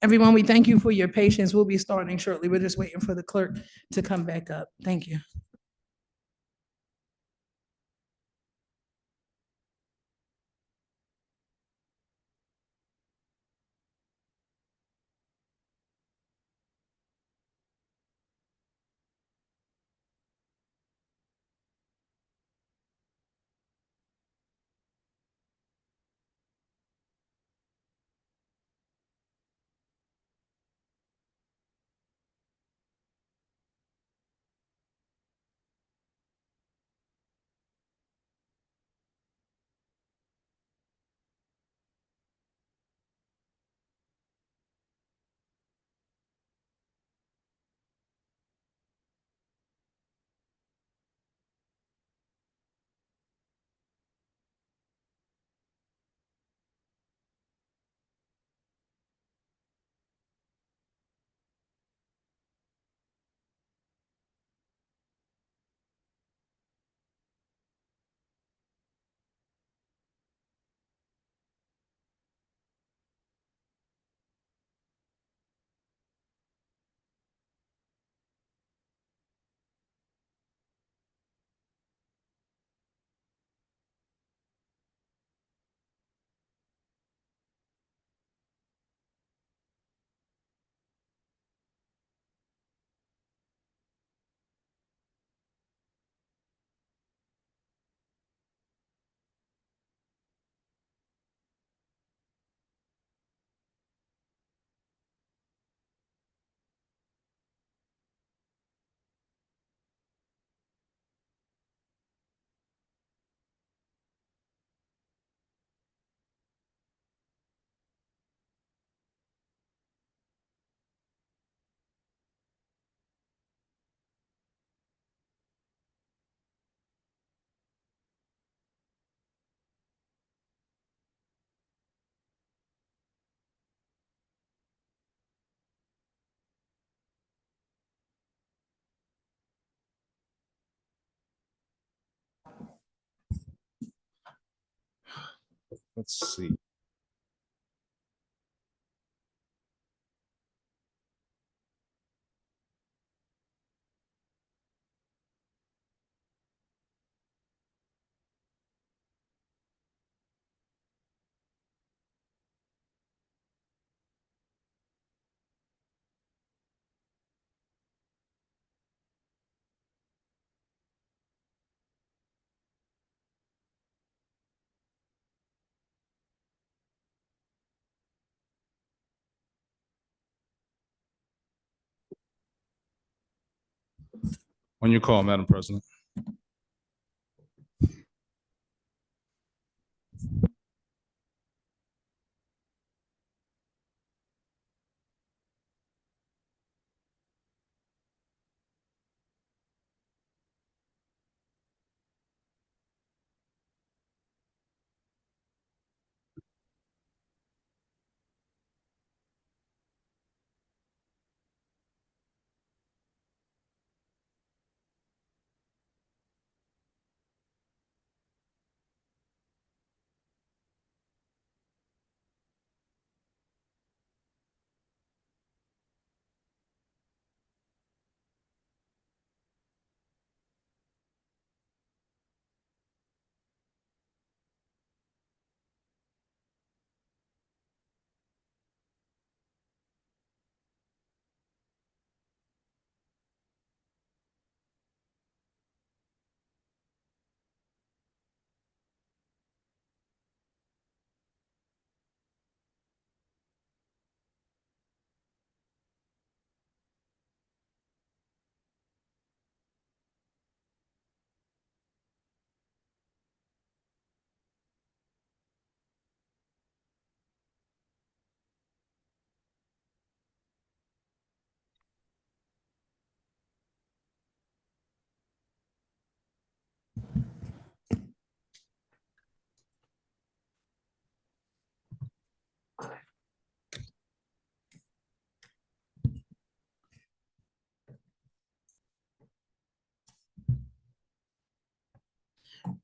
Everyone, we thank you for your patience. We'll be starting shortly. We're just waiting for the clerk to come back up. Thank you. Let's see. On your call, Madam President.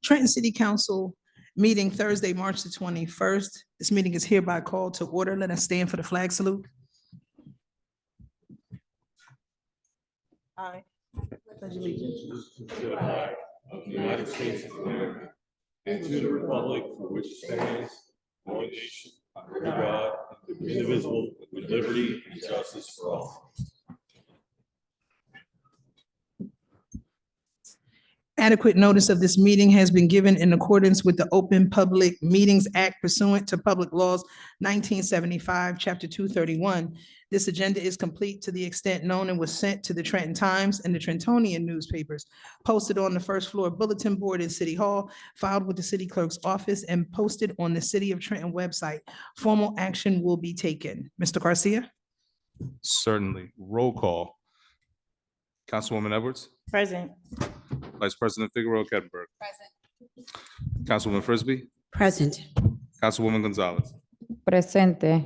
Trenton City Council meeting Thursday, March the 21st. This meeting is hereby called to order. Let us stand for the flag salute. I pledge allegiance To the flag of the United States of America and to the republic for which it stands, one nation, under God, indivisible, with liberty and justice for all. Adequate notice of this meeting has been given in accordance with the Open Public Meetings Act pursuant to Public Laws 1975, Chapter 231. This agenda is complete to the extent known and was sent to the Trenton Times and the Trentonian newspapers, posted on the first floor bulletin board in City Hall, filed with the city clerk's office, and posted on the City of Trenton website. Formal action will be taken. Mr. Garcia? Certainly. Roll call. Councilwoman Edwards, Present. Vice President Figueroa Kettenberg, Present. Councilwoman Frisbee, Present. Councilwoman Gonzalez, Presente.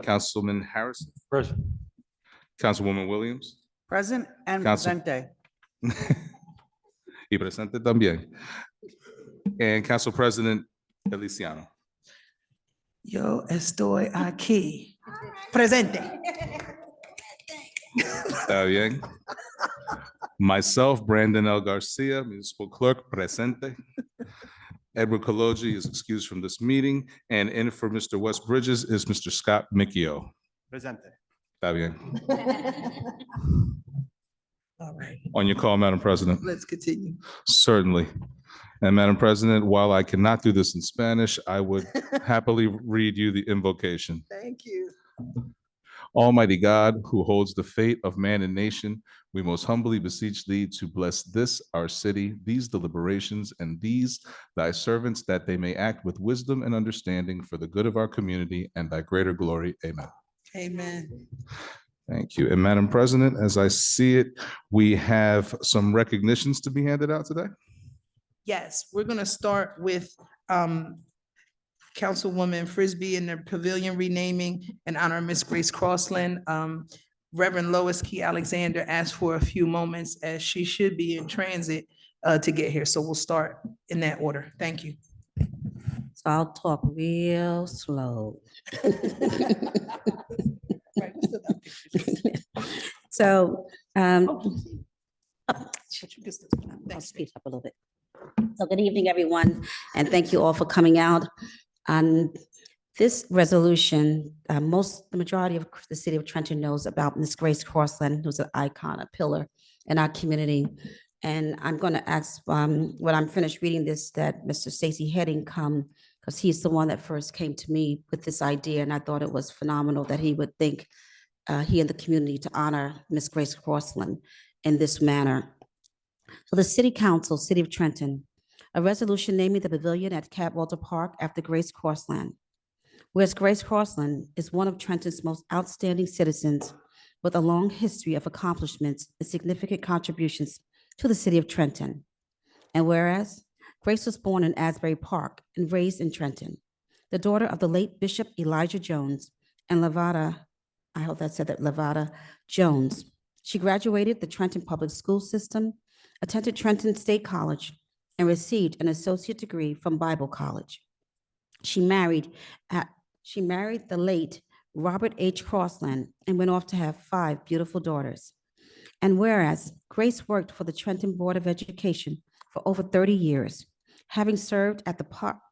Councilman Harrison, Present. Councilwoman Williams, Present and Council- presente. y presente también, and Council President Feliciano. Yo estoy aquí. Presente. Está bien. Myself, Brandon L. Garcia, Municipal Clerk, presente. Edward Kaloji is excused from this meeting, and in for Mr. West Bridges is Mr. Scott Micchio. Presente. Está bien. All right, On your call, Madam President. let's continue. Certainly. And Madam President, while I cannot do this in Spanish, I would happily read you the invocation. Thank you. Almighty God, who holds the fate of man and nation, we most humbly beseech thee to bless this, our city, these deliberations, and these thy servants, that they may act with wisdom and understanding for the good of our community and thy greater glory. Amen. Amen. Thank you. And Madam President, as I see it, we have some recognitions to be handed out today. Yes, we're gonna start with Councilwoman Frisbee in the pavilion renaming in honor of Miss Grace Crossland. Reverend Lois Key Alexander asked for a few moments as she should be in transit to get here. So we'll start in that order. Thank you. So I'll talk real slow. So, I'll speed up a little bit. So good evening, everyone, and thank you all for coming out. This resolution, the majority of the city of Trenton knows about Miss Grace Crossland, who's an icon, a pillar in our community. And I'm going to ask, when I'm finished reading this, that Mr. Stacy Heading come, because he's the one that first came to me with this idea, and I thought it was phenomenal that he would think he and the community to honor Miss Grace Crossland in this manner. So the City Council, City of Trenton, a resolution naming the pavilion at Cadwalder Park after Grace Crossland. Whereas Grace Crossland is one of Trenton's most outstanding citizens with a long history of accomplishments and significant contributions to the city of Trenton. And whereas Grace was born in Asbury Park and raised in Trenton, the daughter of the late Bishop Elijah Jones and Lavada, I hope that said that, Lavada Jones. She graduated the Trenton Public School System, attended Trenton State College, and received an associate degree from Bible College. She married the late Robert H. Crossland and went off to have 5 beautiful daughters. And whereas Grace worked for the Trenton Board of Education for over 30 years, having served at the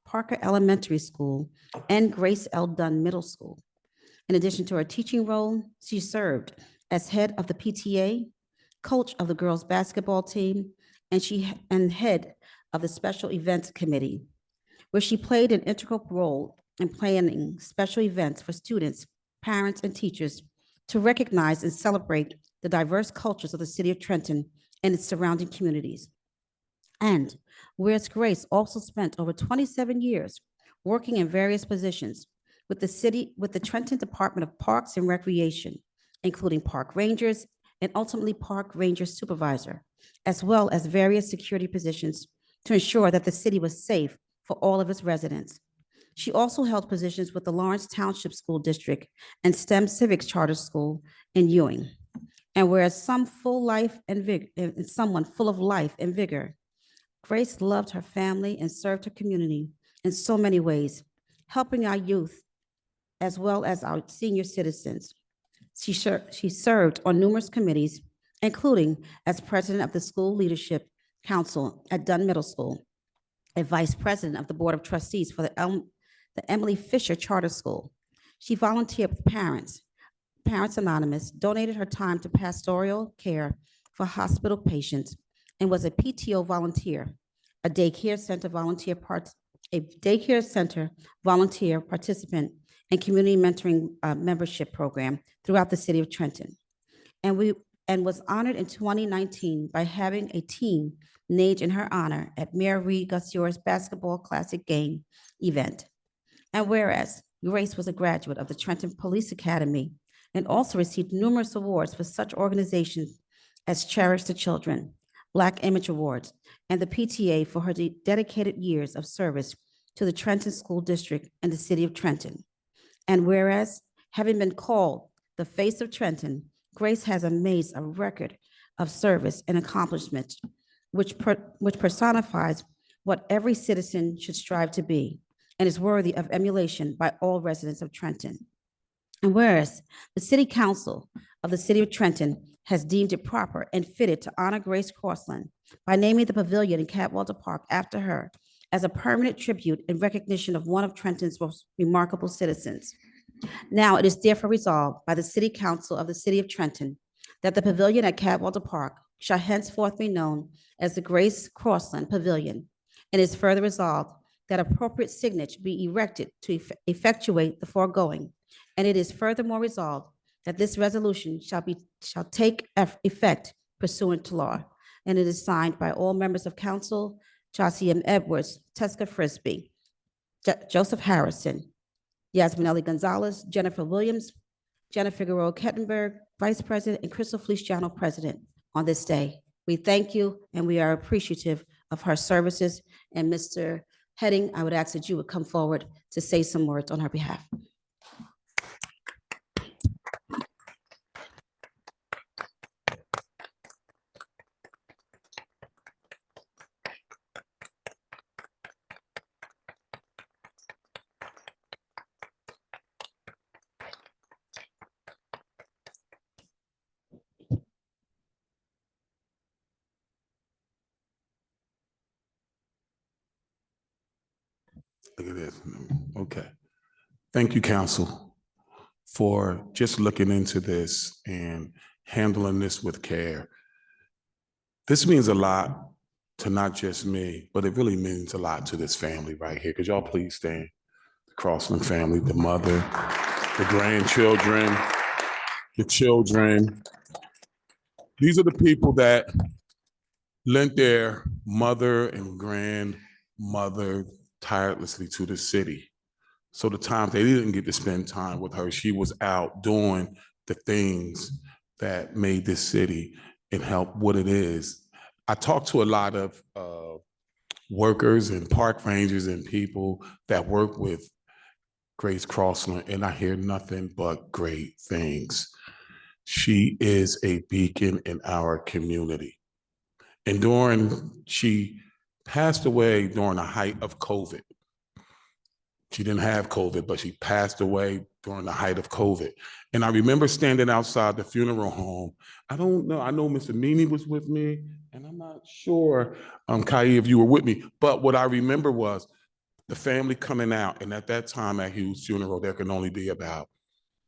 Parker Elementary School and Grace L. Dunn Middle School. In addition to her teaching role, she served as head of the PTA, coach of the girls' basketball team, and head of the Special Events Committee, where she played an integral role in planning special events for students, parents, and teachers to recognize and celebrate the diverse cultures of the city of Trenton and its surrounding communities. And whereas Grace also spent over 27 years working in various positions with the Trenton Department of Parks and Recreation, including park rangers and ultimately park ranger supervisor, as well as various security positions to ensure that the city was safe for all of its residents. She also held positions with the Lawrence Township School District and STEM Civics Charter School in Ewing. And whereas someone full of life and vigor, Grace loved her family and served her community in so many ways, helping our youth as well as our senior citizens. She served on numerous committees including as president of the School Leadership Council at Dunn Middle School, a vice president of the Board of Trustees for the Emily Fisher Charter School. She volunteered with Parents Anonymous, donated her time to pastoral care for hospital patients, and was a PTO volunteer, a daycare center volunteer participant, and community mentoring membership program throughout the city of Trenton. And was honored in 2019 by having a team named in her honor at Mayor Reed Gussiore's Basketball Classic Game event. And whereas Grace was a graduate of the Trenton Police Academy and also received numerous awards for such organizations as Cherish the Children, Black Image Awards, and the PTA for her dedicated years of service to the Trenton School District and the city of Trenton. And whereas, having been called the face of Trenton, Grace has amassed a record of service and accomplishment, which personifies what every citizen should strive to be and is worthy of emulation by all residents of Trenton. And whereas the City Council of the City of Trenton has deemed it proper and fitted to honor Grace Crossland by naming the pavilion in Cadwallader Park after her as a permanent tribute in recognition of one of Trenton's most remarkable citizens. Now it is therefore resolved by the City Council of the City of Trenton that the pavilion at Cadwallader Park shall henceforth be known as the Grace Crossland Pavilion, and is further resolved that appropriate signage be erected to effectuate the foregoing. And it is furthermore resolved that this resolution shall take effect pursuant to law. And it is signed by all members of council: Chauncey M. Edwards, Teska Frisbee, Joseph Harrison, Yasminelli Gonzalez, Jennifer Williams, Jennifer Figueroa Kettenberg, Vice President, and Crystal Feliciano, President, on this day. We thank you, and we are appreciative of her services. And Mr. Heading, I would ask that you would come forward to say some words on her behalf. Look at this. Okay. Thank you, council, for just looking into this and handling this with care. This means a lot to not just me, but it really means a lot to this family right here. Could y'all please stand? The Crossland family, the mother, the grandchildren, the children. These are the people that lent their mother and grandmother tirelessly to the city. So the time they didn't get to spend time with her, she was out doing the things that made this city and help what it is. I talked to a lot of workers and park rangers and people that work with Grace Crossland, and I hear nothing but great things. She is a beacon in our community. And she passed away during the height of COVID. She didn't have COVID, but she passed away during the height of COVID. And I remember standing outside the funeral home. I don't know, I know Mr. Meany was with me, and I'm not sure, Kai, if you were with me, but what I remember was the family coming out, and at that time at Hugh's funeral, there could only be about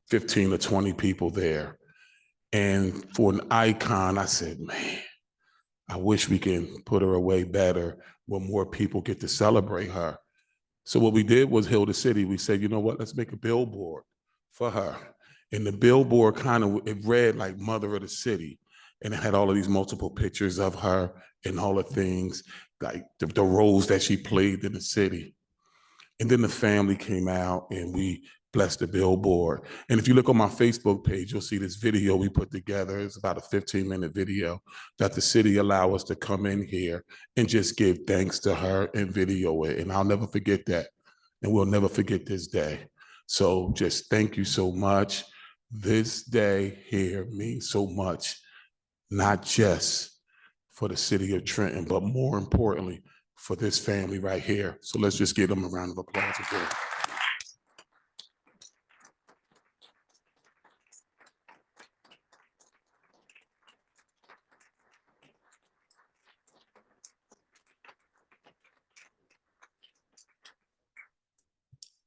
15 or 20 people there. And for an icon, I said, man, I wish we can put her away better when more people get to celebrate her. So what we did was Hill the City. We said, you know what, let's make a billboard for her. And the billboard it read like Mother of the City. And it had all of these multiple pictures of her and all the things, like the roles that she played in the city. And then the family came out and we blessed the billboard. And if you look on my Facebook page, you'll see this video we put together. It's about a 15-minute video that the city allowed us to come in here and just give thanks to her and video it. And I'll never forget that. And we'll never forget this day. So just thank you so much. This day here means so much, not just for the city of Trenton, but more importantly, for this family right here. So let's just give them a round of applause again.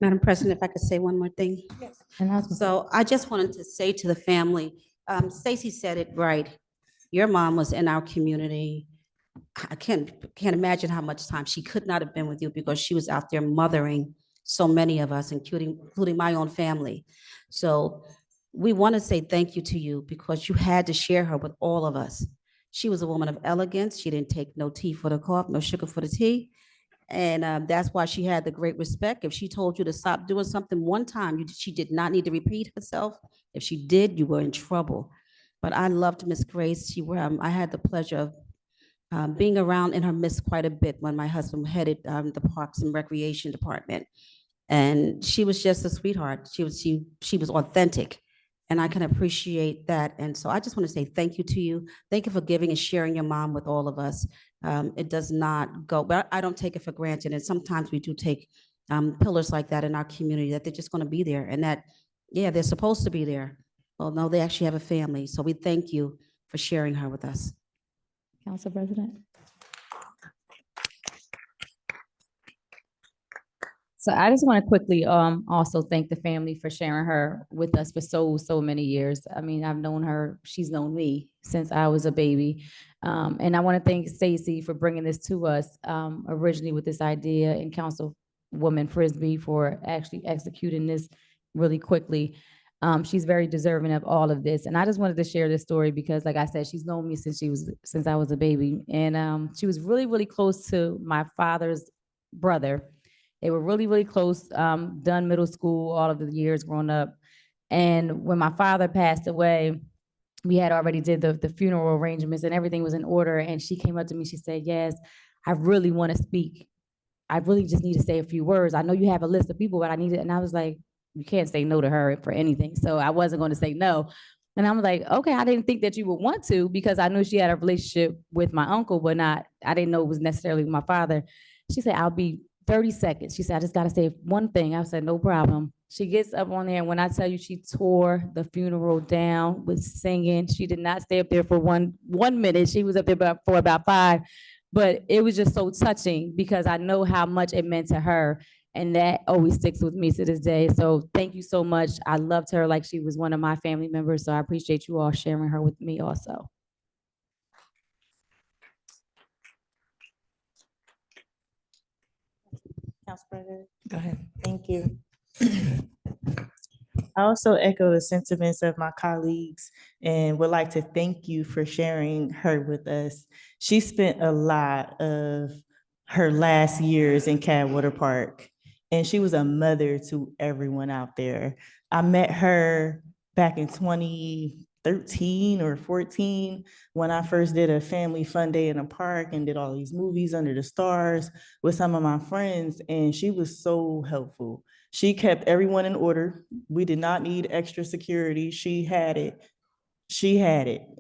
Madam President, if I could say one more thing. And I was gonna say, So I just wanted to say to the family, Stacy said it right. Your mom was in our community. I can't imagine how much time she could not have been with you because she was out there mothering so many of us, including my own family. So we want to say thank you to you because you had to share her with all of us. She was a woman of elegance. She didn't take no tea for the coffee, no sugar for the tea. And that's why she had the great respect. If she told you to stop doing something one time, she did not need to repeat herself. If she did, you were in trouble. But I loved Miss Grace. I had the pleasure of being around in her midst quite a bit when my husband headed the Parks and Recreation Department. And she was just a sweetheart. She was authentic. And I can appreciate that. And so I just want to say thank you to you. Thank you for giving and sharing your mom with all of us. It does not go, but I don't take it for granted. And sometimes we do take pillars like that in our community that they're just going to be there and that, yeah, they're supposed to be there. Well, no, they actually have a family. So we thank you for sharing her with us. Council President. So I just want to quickly also thank the family for sharing her with us for so many years. I mean, I've known her, she's known me since I was a baby. And I want to thank Stacy for bringing this to us originally with this idea, and Councilwoman Frisbee for actually executing this really quickly. She's very deserving of all of this. And I just wanted to share this story because, like I said, she's known me since I was a baby. And she was really close to my father's brother. They were really close, done middle school, all of the years growing up. And when my father passed away, we had already did the funeral arrangements and everything was in order. And she came up to me, she said, yes, I really want to speak. I really just need to say a few words. I know you have a list of people, but I need it. And I was like, you can't say no to her for anything. So I wasn't going to say no. And I'm like, okay, I didn't think that you would want to because I knew she had a relationship with my uncle, but I didn't know it was necessarily with my father. She said, I'll be 30 seconds. She said, I just got to say one thing. I said, no problem. She gets up on there. And when I tell you, she tore the funeral down with singing. She did not stay up there for one minute. She was up there for about 5, but it was just so touching because I know how much it meant to her. And that always sticks with me to this day. So thank you so much. I loved her like she was one of my family members. So I appreciate you all sharing her with me also. Council President, Go ahead. thank you. I also echo the sentiments of my colleagues and would like to thank you for sharing her with us. She spent a lot of her last years in Cadwater Park, and she was a mother to everyone out there. I met her back in 2013 or 14 when I first did a family fun day in a park and did all these movies under the stars with some of my friends, and she was so helpful. She kept everyone in order. We did not need extra security. She had it.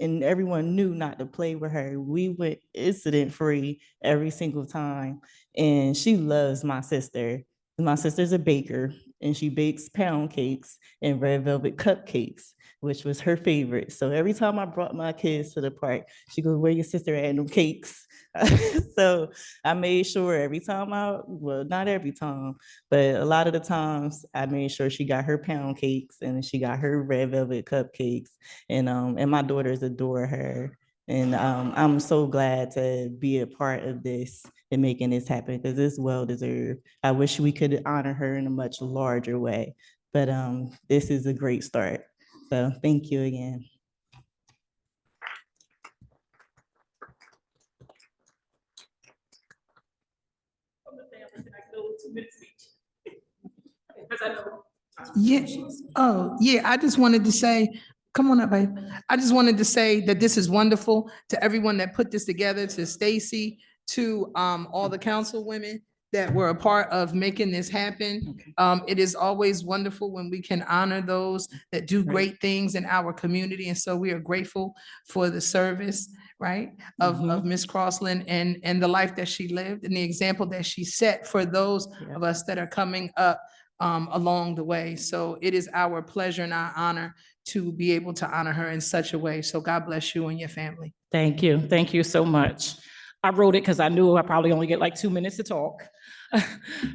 And everyone knew not to play with her. We went incident free every single time. And she loves my sister. My sister's a baker and she bakes pound cakes and red velvet cupcakes, which was her favorite. So every time I brought my kids to the park, she goes, where your sister at them cakes? So I made sure every time well, not every time, but a lot of the times I made sure she got her pound cakes and she got her red velvet cupcakes. And my daughters adore her. And I'm so glad to be a part of this and making this happen because it's well deserved. I wish we could honor her in a much larger way, but this is a great start. So thank you again. Yeah. Oh, yeah. I just wanted to say, come on up, babe. I just wanted to say that this is wonderful to everyone that put this together, to Stacy, to all the council women that were a part of making this happen. It is always wonderful when we can honor those that do great things in our community. And so we are grateful for the service, right, of Ms. Crossland and the life that she lived and the example that she set for those of us that are coming up along the way. So it is our pleasure and our honor to be able to honor her in such a way. So God bless you and your family. Thank you. Thank you so much. I wrote it because I knew I probably only get like 2 minutes to talk.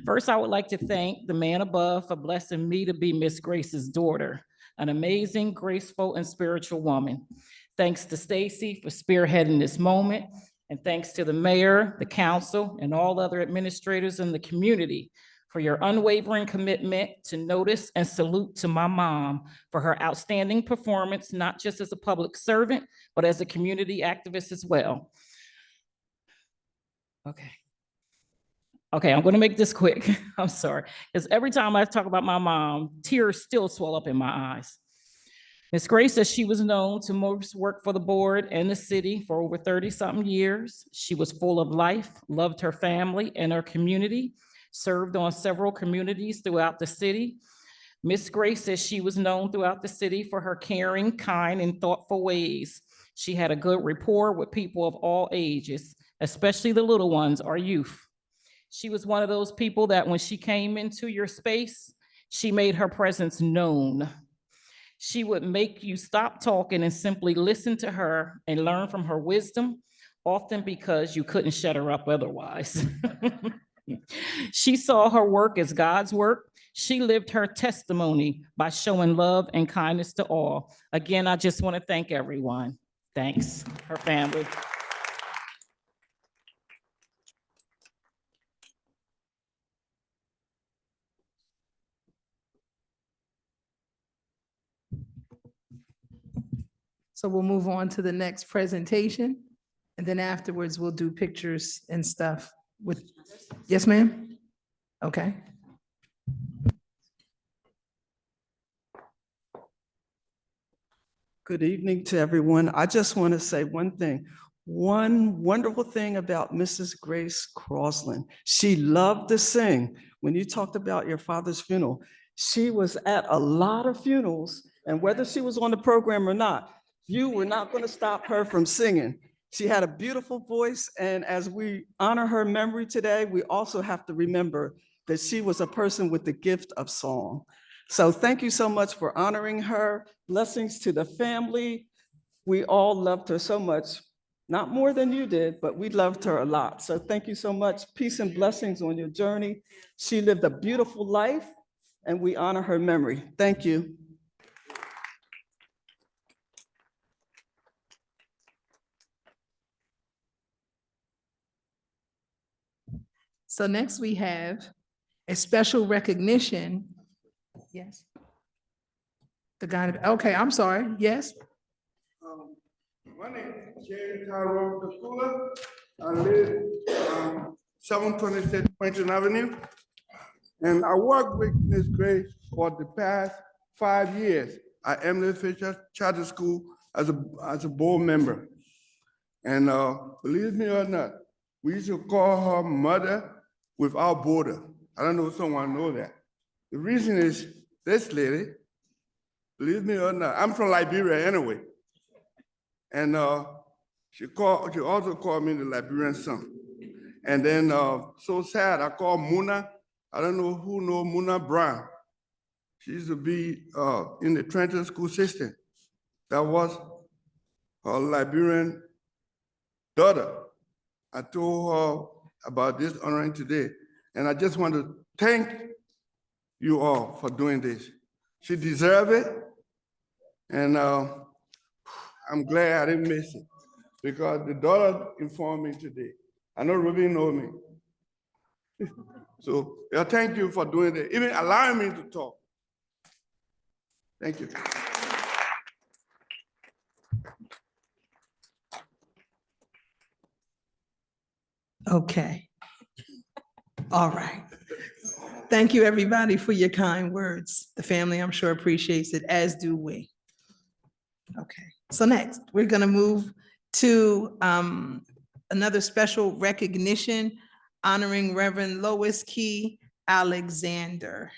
First, I would like to thank the man above for blessing me to be Miss Grace's daughter, an amazing, graceful, and spiritual woman. Thanks to Stacy for spearheading this moment, and thanks to the mayor, the council, and all other administrators in the community for your unwavering commitment to notice and salute to my mom for her outstanding performance, not just as a public servant, but as a community activist as well. Okay, I'm gonna make this quick. I'm sorry, because every time I talk about my mom, tears still swell up in my eyes. Ms. Grace, as she was known to most work for the board and the city for over 30-something years. She was full of life, loved her family and her community, served on several communities throughout the city. Ms. Grace, as she was known throughout the city for her caring, kind, and thoughtful ways. She had a good rapport with people of all ages, especially the little ones, our youth. She was one of those people that when she came into your space, she made her presence known. She would make you stop talking and simply listen to her and learn from her wisdom, often because you couldn't shut her up otherwise. She saw her work as God's work. She lived her testimony by showing love and kindness to all. Again, I just want to thank everyone. Thanks, her family. So we'll move on to the next presentation. And then afterwards, we'll do pictures and stuff with, yes, ma'am? Okay. Good evening to everyone. I just want to say one thing. One wonderful thing about Mrs. Grace Crosland, she loved to sing. When you talked about your father's funeral, she was at a lot of funerals, and whether she was on the program or not, you were not going to stop her from singing. She had a beautiful voice, and as we honor her memory today, we also have to remember that she was a person with the gift of song. So thank you so much for honoring her. Blessings to the family. We all loved her so much, not more than you did, but we loved her a lot. So thank you so much. Peace and blessings on your journey. She lived a beautiful life, and we honor her memory. Thank you. So next we have a special recognition. Yes. The guy, okay, I'm sorry, yes. My name is Jerry Tyrone Kakula. I live 726 Trenton Avenue. And I worked with Ms. Grace for the past 5 years at Emily Fisher Charter School as a board member. And believe me or not, we used to call her mother without border. I don't know if someone knows that. The reason is this lady, believe me or not, I'm from Liberia anyway. And she also called me the Liberian son. And then so sad, I called Muna. I don't know who knows Muna Brown. She used to be in the Trenton school system. That was her Liberian daughter. I told her about this honoring today. And I just want to thank you all for doing this. She deserved it. And I'm glad I didn't miss it because the daughter informed me today. I know Ruby knows me. So thank you for doing that, even allowing me to talk. Thank you. Okay. All right. Thank you, everybody, for your kind words. The family, I'm sure, appreciates it, as do we. Okay, so next, we're gonna move to another special recognition honoring Reverend Lois Key Alexander.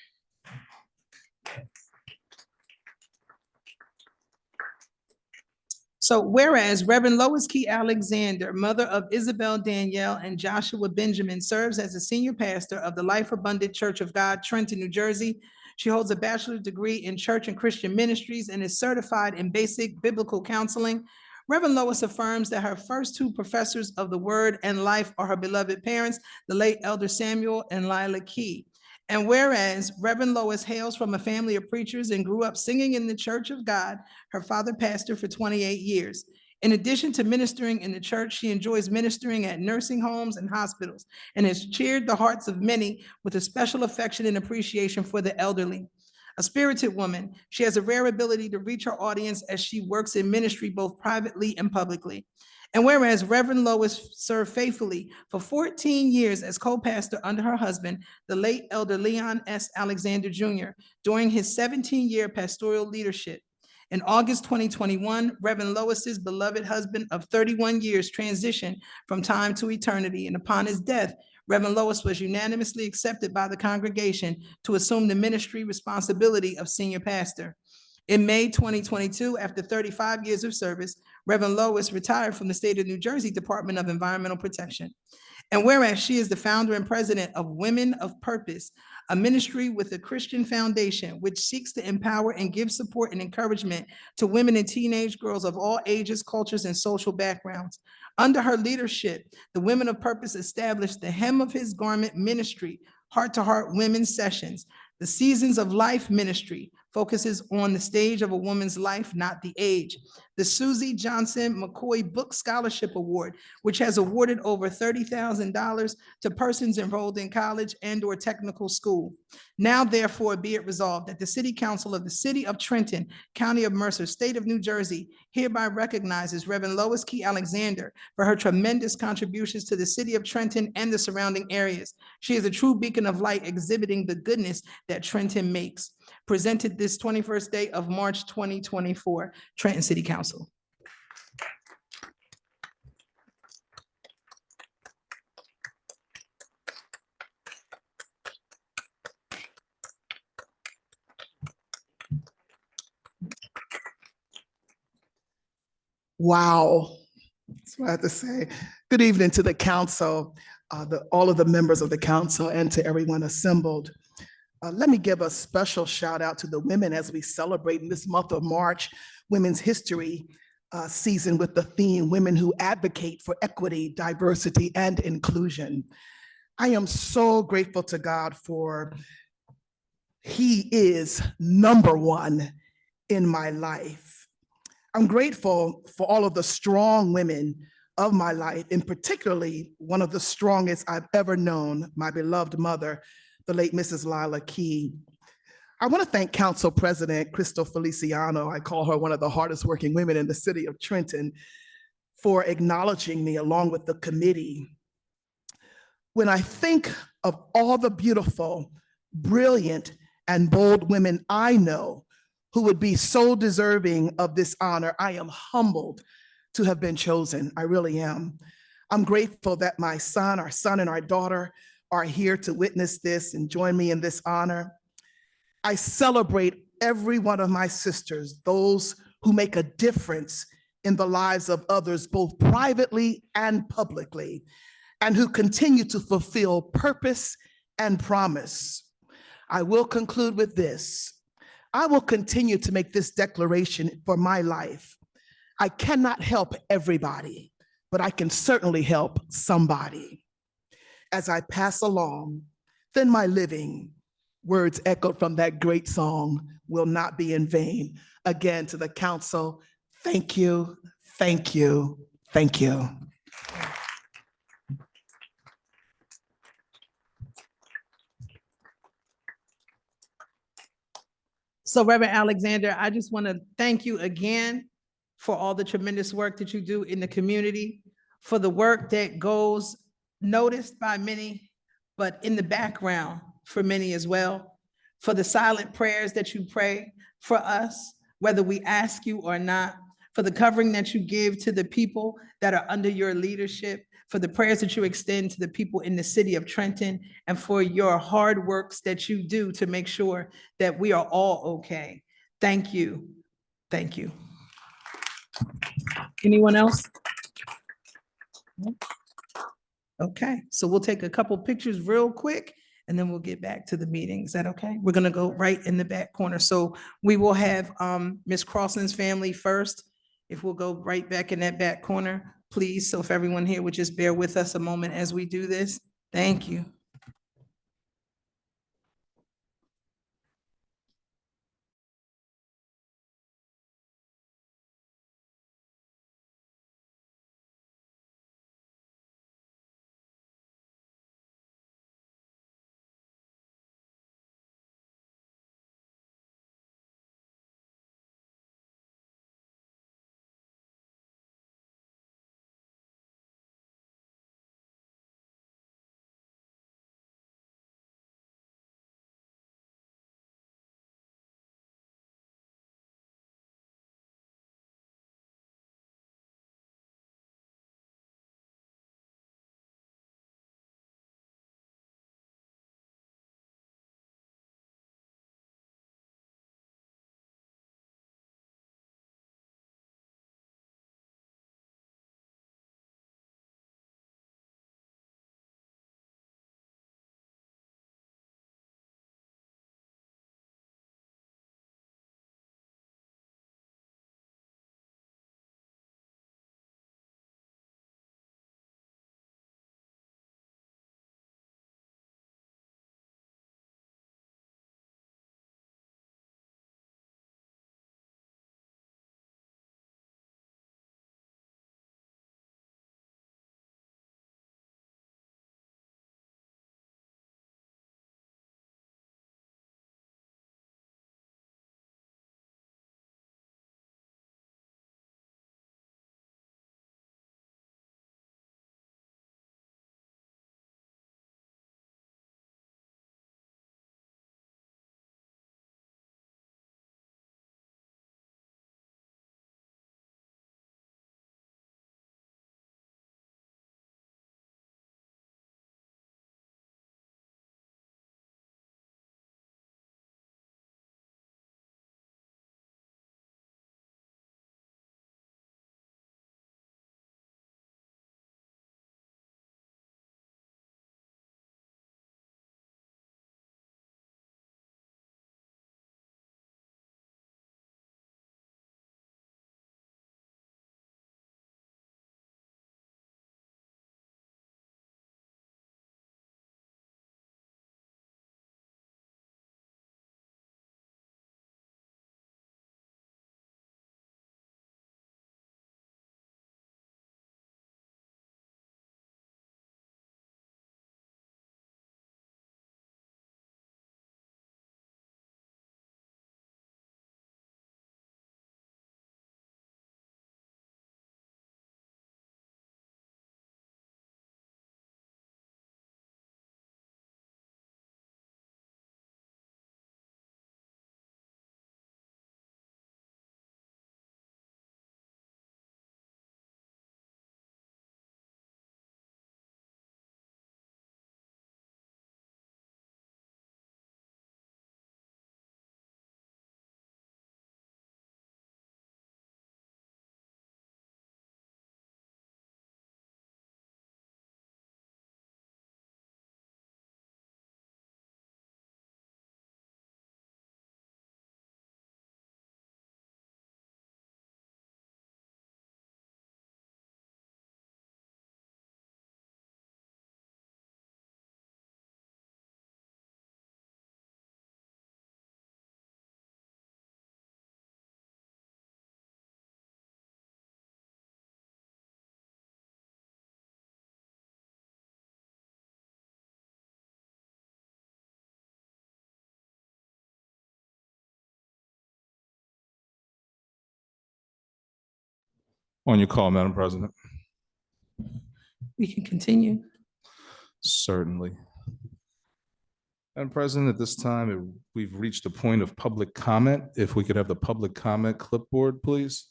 So whereas Reverend Lois Key Alexander, mother of Isabel Danielle and Joshua Benjamin, serves as a senior pastor of the Life Abundant Church of God, Trenton, New Jersey. She holds a bachelor's degree in church and Christian ministries and is certified in basic biblical counseling. Reverend Lois affirms that her first two professors of the word and life are her beloved parents, the late Elder Samuel and Lila Key. And whereas Reverend Lois hails from a family of preachers and grew up singing in the Church of God, her father pastored for 28 years. In addition to ministering in the church, she enjoys ministering at nursing homes and hospitals and has cheered the hearts of many with a special affection and appreciation for the elderly. A spirited woman, she has a rare ability to reach her audience as she works in ministry both privately and publicly. And whereas Reverend Lois served faithfully for 14 years as co-pastor under her husband, the late Elder Leon S. Alexander Jr., during his 17-year pastoral leadership. In August 2021, Reverend Lois's beloved husband of 31 years transitioned from time to eternity, and upon his death, Reverend Lois was unanimously accepted by the congregation to assume the ministry responsibility of senior pastor. In May 2022, after 35 years of service, Reverend Lois retired from the state of New Jersey Department of Environmental Protection. And whereas she is the founder and president of Women of Purpose, a ministry with a Christian foundation which seeks to empower and give support and encouragement to women and teenage girls of all ages, cultures, and social backgrounds. Under her leadership, the Women of Purpose established the Hem of His Garment Ministry, Heart to Heart Women's Sessions. The Seasons of Life Ministry focuses on the stage of a woman's life, not the age. The Susie Johnson McCoy Book Scholarship Award, which has awarded over $30,000 to persons enrolled in college and/or technical school. Now, therefore, be it resolved that the City Council of the City of Trenton, County of Mercer, State of New Jersey, hereby recognizes Reverend Lois Key Alexander for her tremendous contributions to the City of Trenton and the surrounding areas. She is a true beacon of light exhibiting the goodness that Trenton makes. Presented this 21st day of March 2024, Trenton City Council. Wow, that's what I have to say. Good evening to the council, all of the members of the council, and to everyone assembled. Let me give a special shout out to the women as we celebrate in this month of March, Women's History season with the theme, Women Who Advocate for Equity, Diversity, and Inclusion. I am so grateful to God for He is number one in my life. I'm grateful for all of the strong women of my life, and particularly one of the strongest I've ever known, my beloved mother, the late Mrs. Lila Key. I want to thank Council President Crystal Feliciano, I call her one of the hardest working women in the city of Trenton, for acknowledging me along with the committee. When I think of all the beautiful, brilliant, and bold women I know who would be so deserving of this honor, I am humbled to have been chosen. I really am. I'm grateful that my son, our son and our daughter are here to witness this and join me in this honor. I celebrate every one of my sisters, those who make a difference in the lives of others, both privately and publicly, and who continue to fulfill purpose and promise. I will conclude with this. I will continue to make this declaration for my life. I cannot help everybody, but I can certainly help somebody. As I pass along, then my living, words echoed from that great song, will not be in vain. Again, to the council, thank you, thank you, thank you. So Reverend Alexander, I just want to thank you again for all the tremendous work that you do in the community, for the work that goes noticed by many, but in the background for many as well, for the silent prayers that you pray for us, whether we ask you or not, for the covering that you give to the people that are under your leadership, for the prayers that you extend to the people in the city of Trenton, and for your hard works that you do to make sure that we are all okay. Thank you. Thank you. Anyone else? Okay, so we'll take a couple pictures real quick and then we'll get back to the meeting. Is that okay? We're gonna go right in the back corner. So we will have Ms. Crossland's family first, If we'll go right back in that back corner, please. So if everyone here would just bear with us a moment as we do this. Thank you. On your call, Madam President. We can continue. Certainly. Madam President, at this time, we've reached a point of public comment. If we could have the public comment clipboard, please.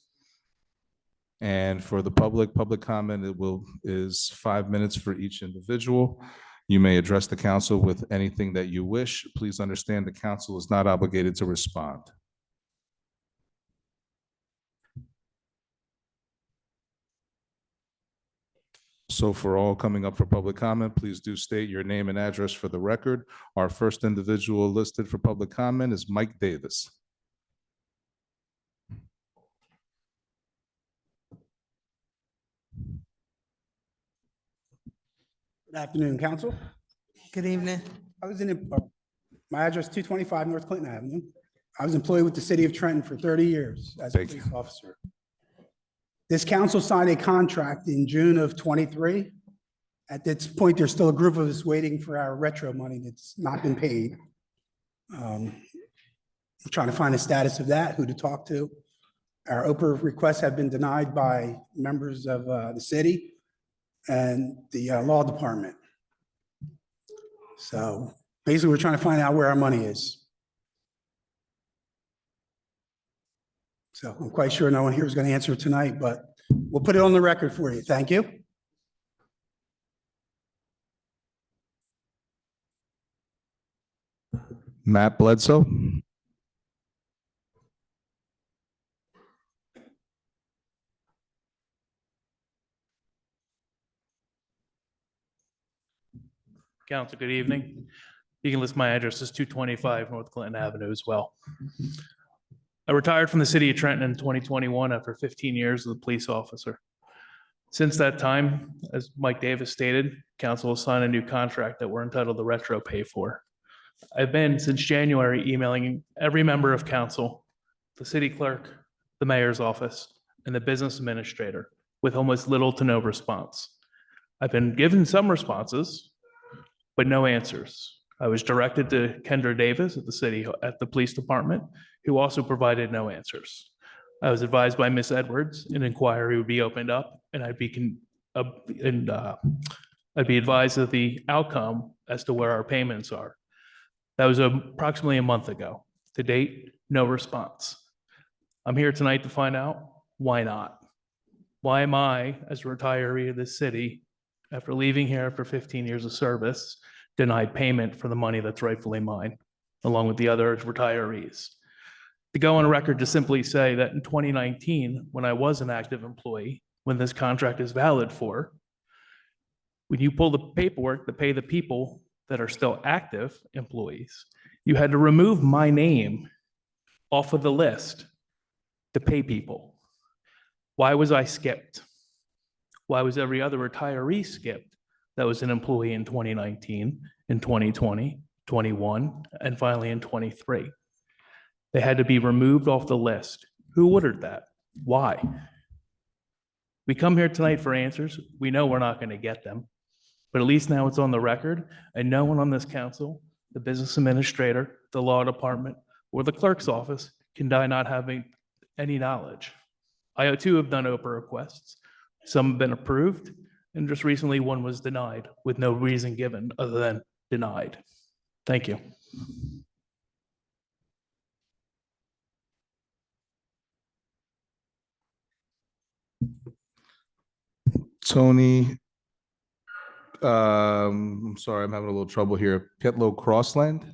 And for the public comment, is 5 minutes for each individual. You may address the council with anything that you wish. Please understand the council is not obligated to respond. So for all coming up for public comment, please do state your name and address for the record. Our first individual listed for public comment is Mike Davis. Afternoon, council. Good evening. I was my address 225 North Clinton Avenue. I was employed with the city of Trenton for 30 years as a Thank you. police officer. This council signed a contract in June of 23. At this point, there's still a group of us waiting for our retro money that's not been paid. I'm trying to find the status of that, who to talk to. Our OPR requests have been denied by members of the city and the law department. So basically, we're trying to find out where our money is. So I'm quite sure no one here is going to answer tonight, but we'll put it on the record for you. Thank you. Matt Bledsoe. Council, good evening. You can list my address as 225 North Clinton Avenue as well. I retired from the city of Trenton in 2021 after 15 years as a police officer. Since that time, as Mike Davis stated, council will sign a new contract that we're entitled to retro pay for. I've been since January emailing every member of council, the city clerk, the mayor's office, and the business administrator with almost little to no response. I've been given some responses, but no answers. I was directed to Kendra Davis at the police department, who also provided no answers. I was advised by Ms. Edwards an inquiry would be opened up, and I'd be advised of the outcome as to where our payments are. That was approximately a month ago. To date, no response. I'm here tonight to find out why not. Why am I, as a retiree of this city, after leaving here after 15 years of service, denied payment for the money that's rightfully mine, along with the other retirees? To go on record to simply say that in 2019, when I was an active employee, when this contract is valid for, when you pull the paperwork to pay the people that are still active employees, you had to remove my name off of the list to pay people. Why was I skipped? Why was every other retiree skipped that was an employee in 2019, in 2020, 21, and finally in 23? They had to be removed off the list. Who ordered that? Why? We come here tonight for answers. We know we're not going to get them, but at least now it's on the record, and no one on this council, the business administrator, the law department, or the clerk's office can deny not having any knowledge. I too have done OPR requests. Some have been approved, and just recently one was denied with no reason given other than denied. Thank you. Tony, I'm sorry, I'm having a little trouble here. Pitlow Crossland?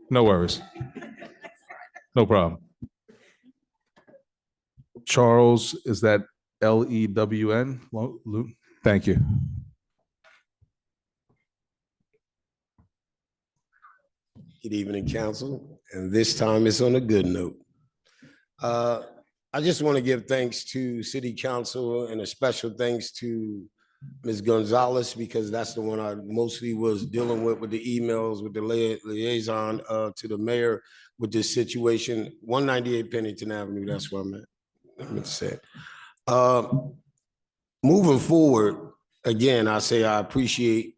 No worries. No problem. Charles, is that Lewn? Thank you. Good evening, council, and this time it's on a good note. I just want to give thanks to City Council and a special thanks to Ms. Gonzalez, because that's the one I mostly was dealing with the emails, with the liaison to the mayor with this situation. 198 Pennington Avenue, that's what I meant to say. Moving forward, again, I say I appreciate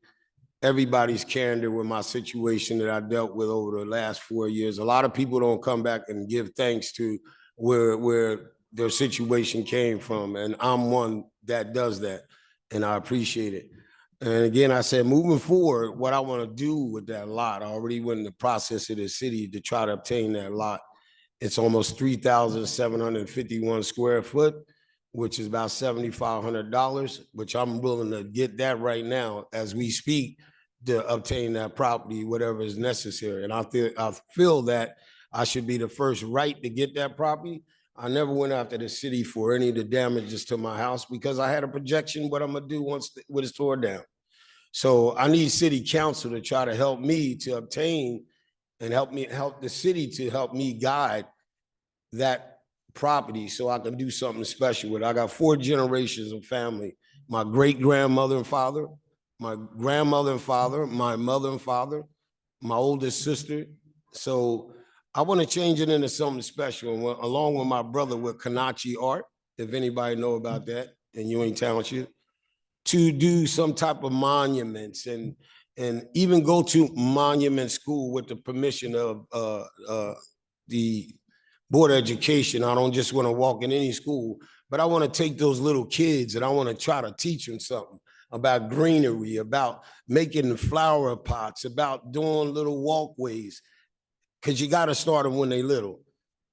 everybody's candor with my situation that I dealt with over the last 4 years. A lot of people don't come back and give thanks to where their situation came from, and I'm one that does that, and I appreciate it. And again, I said, moving forward, what I want to do with that lot, I already went in the process of the city to try to obtain that lot. It's almost 3,751 square foot, which is about $7,500, which I'm willing to get that right now as we speak to obtain that property, whatever is necessary. And I feel that I should be the first right to get that property. I never went after the city for any of the damages to my house because I had a projection what I'm gonna do once it's torn down. So I need city council to try to help me to obtain and help the city to help me guide that property so I can do something special with it. I got 4 generations of family my great-grandmother and father, my grandmother and father, my mother and father, my oldest sister. So I want to change it into something special, along with my brother with Kanachi Art, if anybody know about that in Ewing Township, to do some type of monuments and even go to monument school with the permission of the Board of Education. I don't just want to walk in any school, but I want to take those little kids and I want to try to teach them something about greenery, about making flower pots, about doing little walkways, because you got to start them when they little.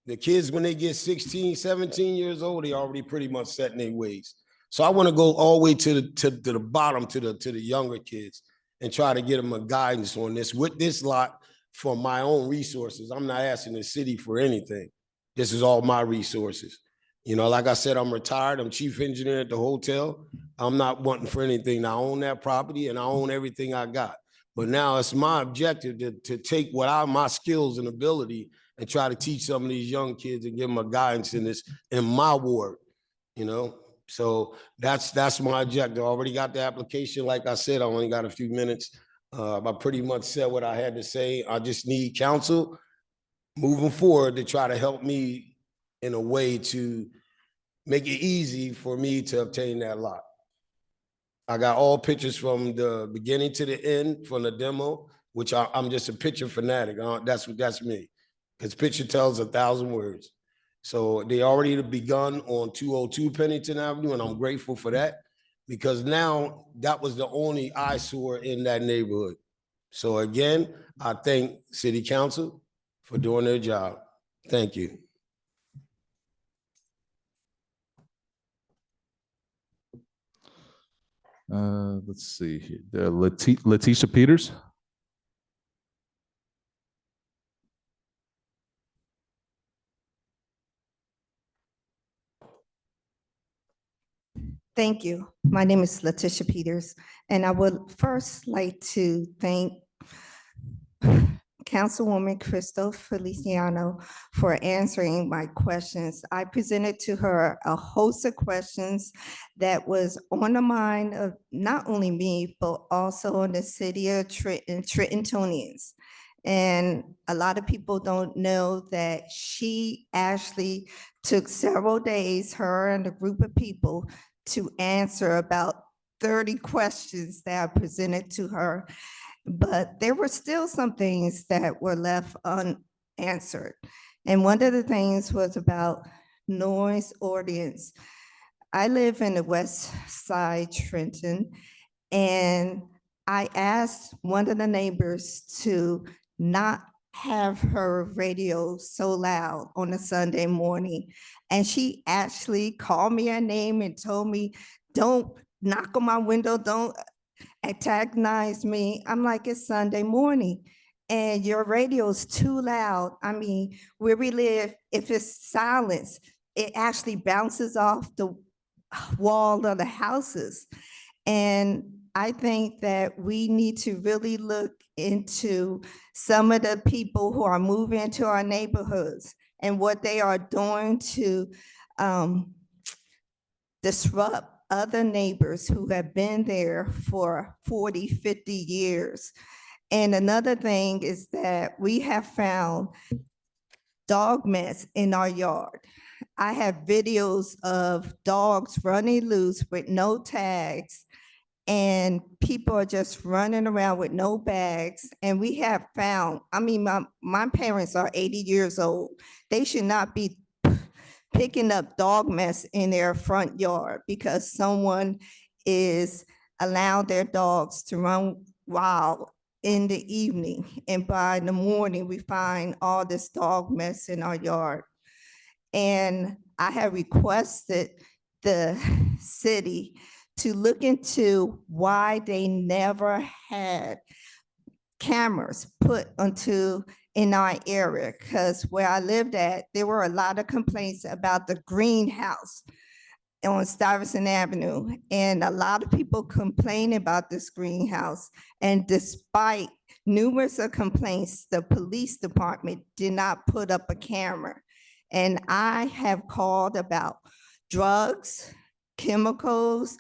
The kids, when they get 16, 17 years old, they already pretty much set in their ways. So I want to go all the way to the bottom, to the younger kids, and try to get them a guidance on this with this lot for my own resources. I'm not asking the city for anything. This is all my resources. You know, like I said, I'm retired. I'm chief engineer at the hotel. I'm not wanting for anything. I own that property and I own everything I got. But now it's my objective to take my skills and ability and try to teach some of these young kids and give them a guidance in my ward, you know? So that's my objective. I already got the application. Like I said, I only got a few minutes. I pretty much said what I had to say. I just need counsel moving forward to try to help me in a way to make it easy for me to obtain that lot. I got all pictures from the beginning to the end from the demo, which I'm just a picture fanatic. That's me, because picture tells 1,000 words. So they already begun on 202 Pennington Avenue, and I'm grateful for that, because now that was the only eyesore in that neighborhood. So again, I thank City Council for doing their job. Thank you. Let's see here. Letitia Peters. Thank you. My name is Letitia Peters, and I would first like to thank Councilwoman Crystal Feliciano for answering my questions. I presented to her a host of questions that was on the mind of not only me, but also in the city of Trenton, Trentonians. And a lot of people don't know that she actually took several days, her and a group of people, to answer about 30 questions that I presented to her. But there were still some things that were left unanswered. And one of the things was about noise ordinance. I live in the west side Trenton, and I asked one of the neighbors to not have her radio so loud on a Sunday morning. And she actually called me a name and told me, don't knock on my window, don't antagonize me. I'm like, it's Sunday morning and your radio is too loud. I mean, where we live, if it's silence, it actually bounces off the wall of the houses. And I think that we need to really look into some of the people who are moving into our neighborhoods and what they are doing to disrupt other neighbors who have been there for 40, 50 years. And another thing is that we have found dog mess in our yard. I have videos of dogs running loose with no tags, and people are just running around with no bags. And we have found, I mean, my parents are 80 years old. They should not be picking up dog mess in their front yard because someone is allowing their dogs to run wild in the evening. And by the morning, we find all this dog mess in our yard. And I have requested the city to look into why they never had cameras put in our area, because where I lived at, there were a lot of complaints about the greenhouse on Stuyvesant Avenue. And a lot of people complain about this greenhouse. And despite numerous of complaints, the police department did not put up a camera. And I have called about drugs, chemicals.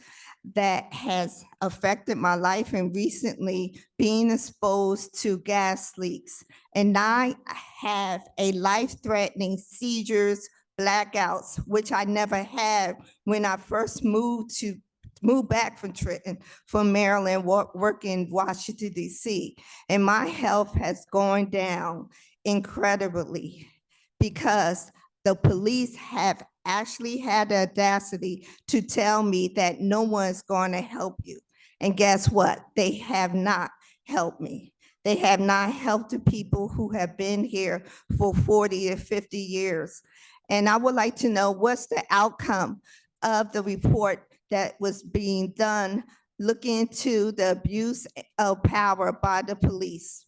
that has affected my life, and recently being exposed to gas leaks. And I have a life-threatening seizures, blackouts, which I never had when I first moved back from Trenton, from Maryland, work in Washington, DC. And my health has gone down incredibly because the police have actually had the audacity to tell me that no one's going to help you. And guess what? They have not helped me. They have not helped the people who have been here for 40 or 50 years. And I would like to know what's the outcome of the report that was being done looking into the abuse of power by the police.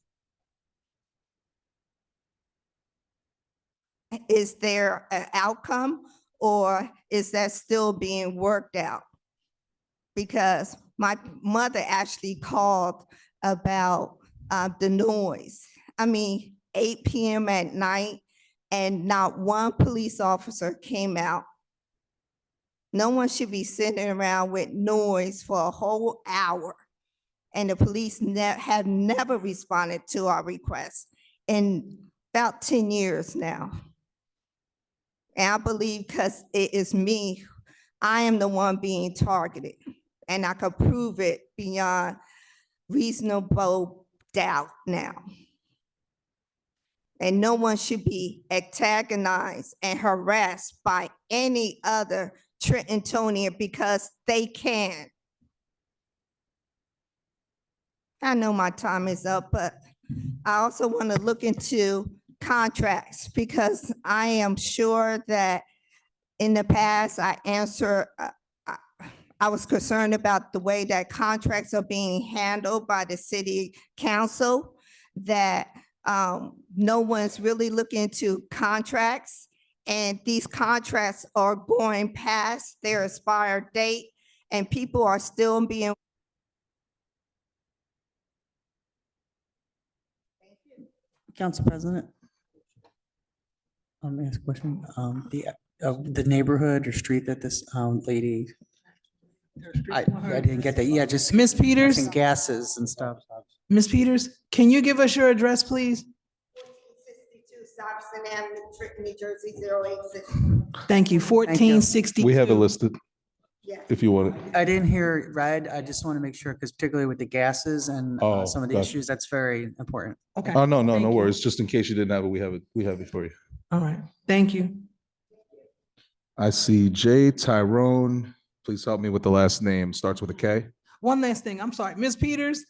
Is there an outcome, or is that still being worked out? Because my mother actually called about the noise. I mean, 8 p.m. at night, and not one police officer came out. No one should be sitting around with noise for a whole hour. And the police have never responded to our requests in about 10 years now. And I believe because it is me, I am the one being targeted. And I could prove it beyond reasonable doubt now. And no one should be antagonized and harassed by any other Trentonian because they can. I know my time is up, but I also want to look into contracts because I am sure that in the past I was concerned about the way that contracts are being handled by the city council, that no one's really looking into contracts, and these contracts are going past their expired date and people are still being. Council President. Ask a question. The neighborhood or street that this lady. I didn't get that. Yeah, just. Ms. Peters? And gases and stuff. Ms. Peters, can you give us your address, please? 1462 Stuyvesant Avenue, Trenton, New Jersey, 086. Thank you. 1462. We have it listed Yes. if you want it. I didn't hear it read. I just want to make sure, because particularly with the gases and some of the gotcha. issues, that's very important. Okay. Oh, no, Thank you. worries. Just in case you didn't have it, we have it for you. All right. Thank you. I see J. Tyrone. Please help me with the last name. Starts with a K. One last thing. I'm sorry. Ms. Peters?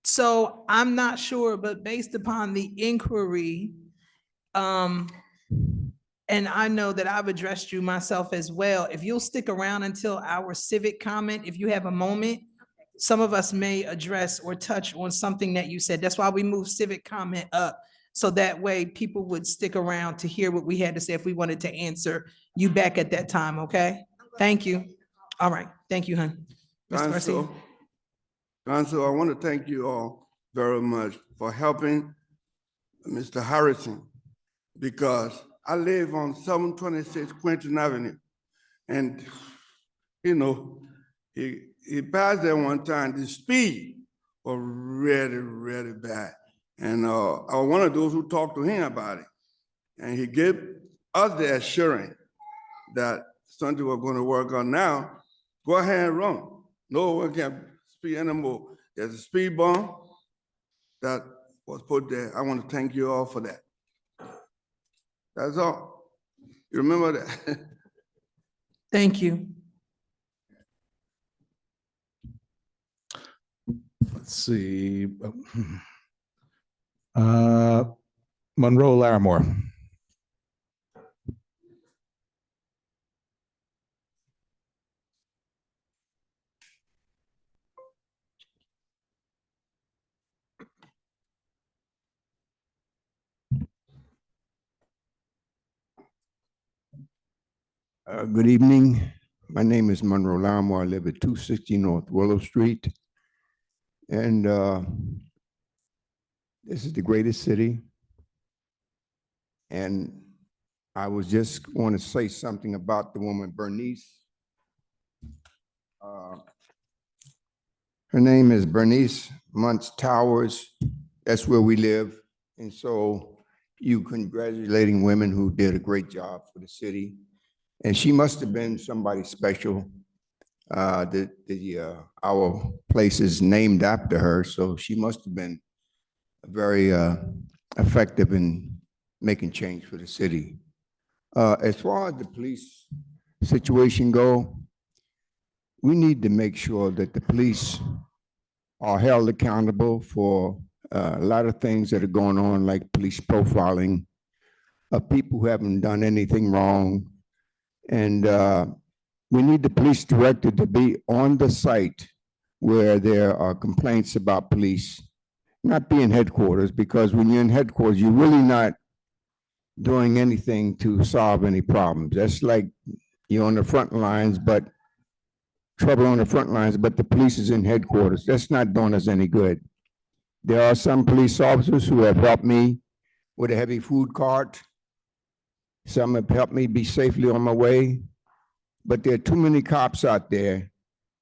So I'm not sure, but based upon the inquiry, and I know that I've addressed you myself as well, if you'll stick around until our civic comment, if you have a moment, some of us may address or touch on something that you said. That's why we moved civic comment up. So that way people would stick around to hear what we had to say if we wanted to answer you back at that time, okay? Thank you. All right. Thank you, hon. Mr. Garcia. Council, I want to thank you all very much for helping Mr. Harrison, because I live on 726 Quentin Avenue. And, you know, he passed there one time. The speed was really, really bad. And I was one of those who talked to him about it. And he gave us the assurance that something we're going to work on now. Go ahead and run. No one can speed anymore. There's a speed bump that was put there. I want to thank you all for that. That's all. You remember that? Thank you. Let's see. Monroe Larimore. Good evening. My name is Monroe Larimore. I live at 260 North Willow Street. And this is the greatest city. And I was just want to say something about the woman Bernice. Uh, Her name is Bernice Muntz Towers. That's where we live. And so you congratulating women who did a great job for the city. And she must have been somebody special. Our place is named after her, so she must have been very effective in making change for the city. As far as the police situation go, we need to make sure that the police are held accountable for a lot of things that are going on, like police profiling of people who haven't done anything wrong. And we need the police director to be on the site where there are complaints about police, not be in headquarters, because when you're in headquarters, you're really not doing anything to solve any problems. That's like you're on the front lines, but trouble on the front lines, but the police is in headquarters. That's not doing us any good. There are some police officers who have helped me with a heavy food cart. Some have helped me be safely on my way, but there are too many cops out there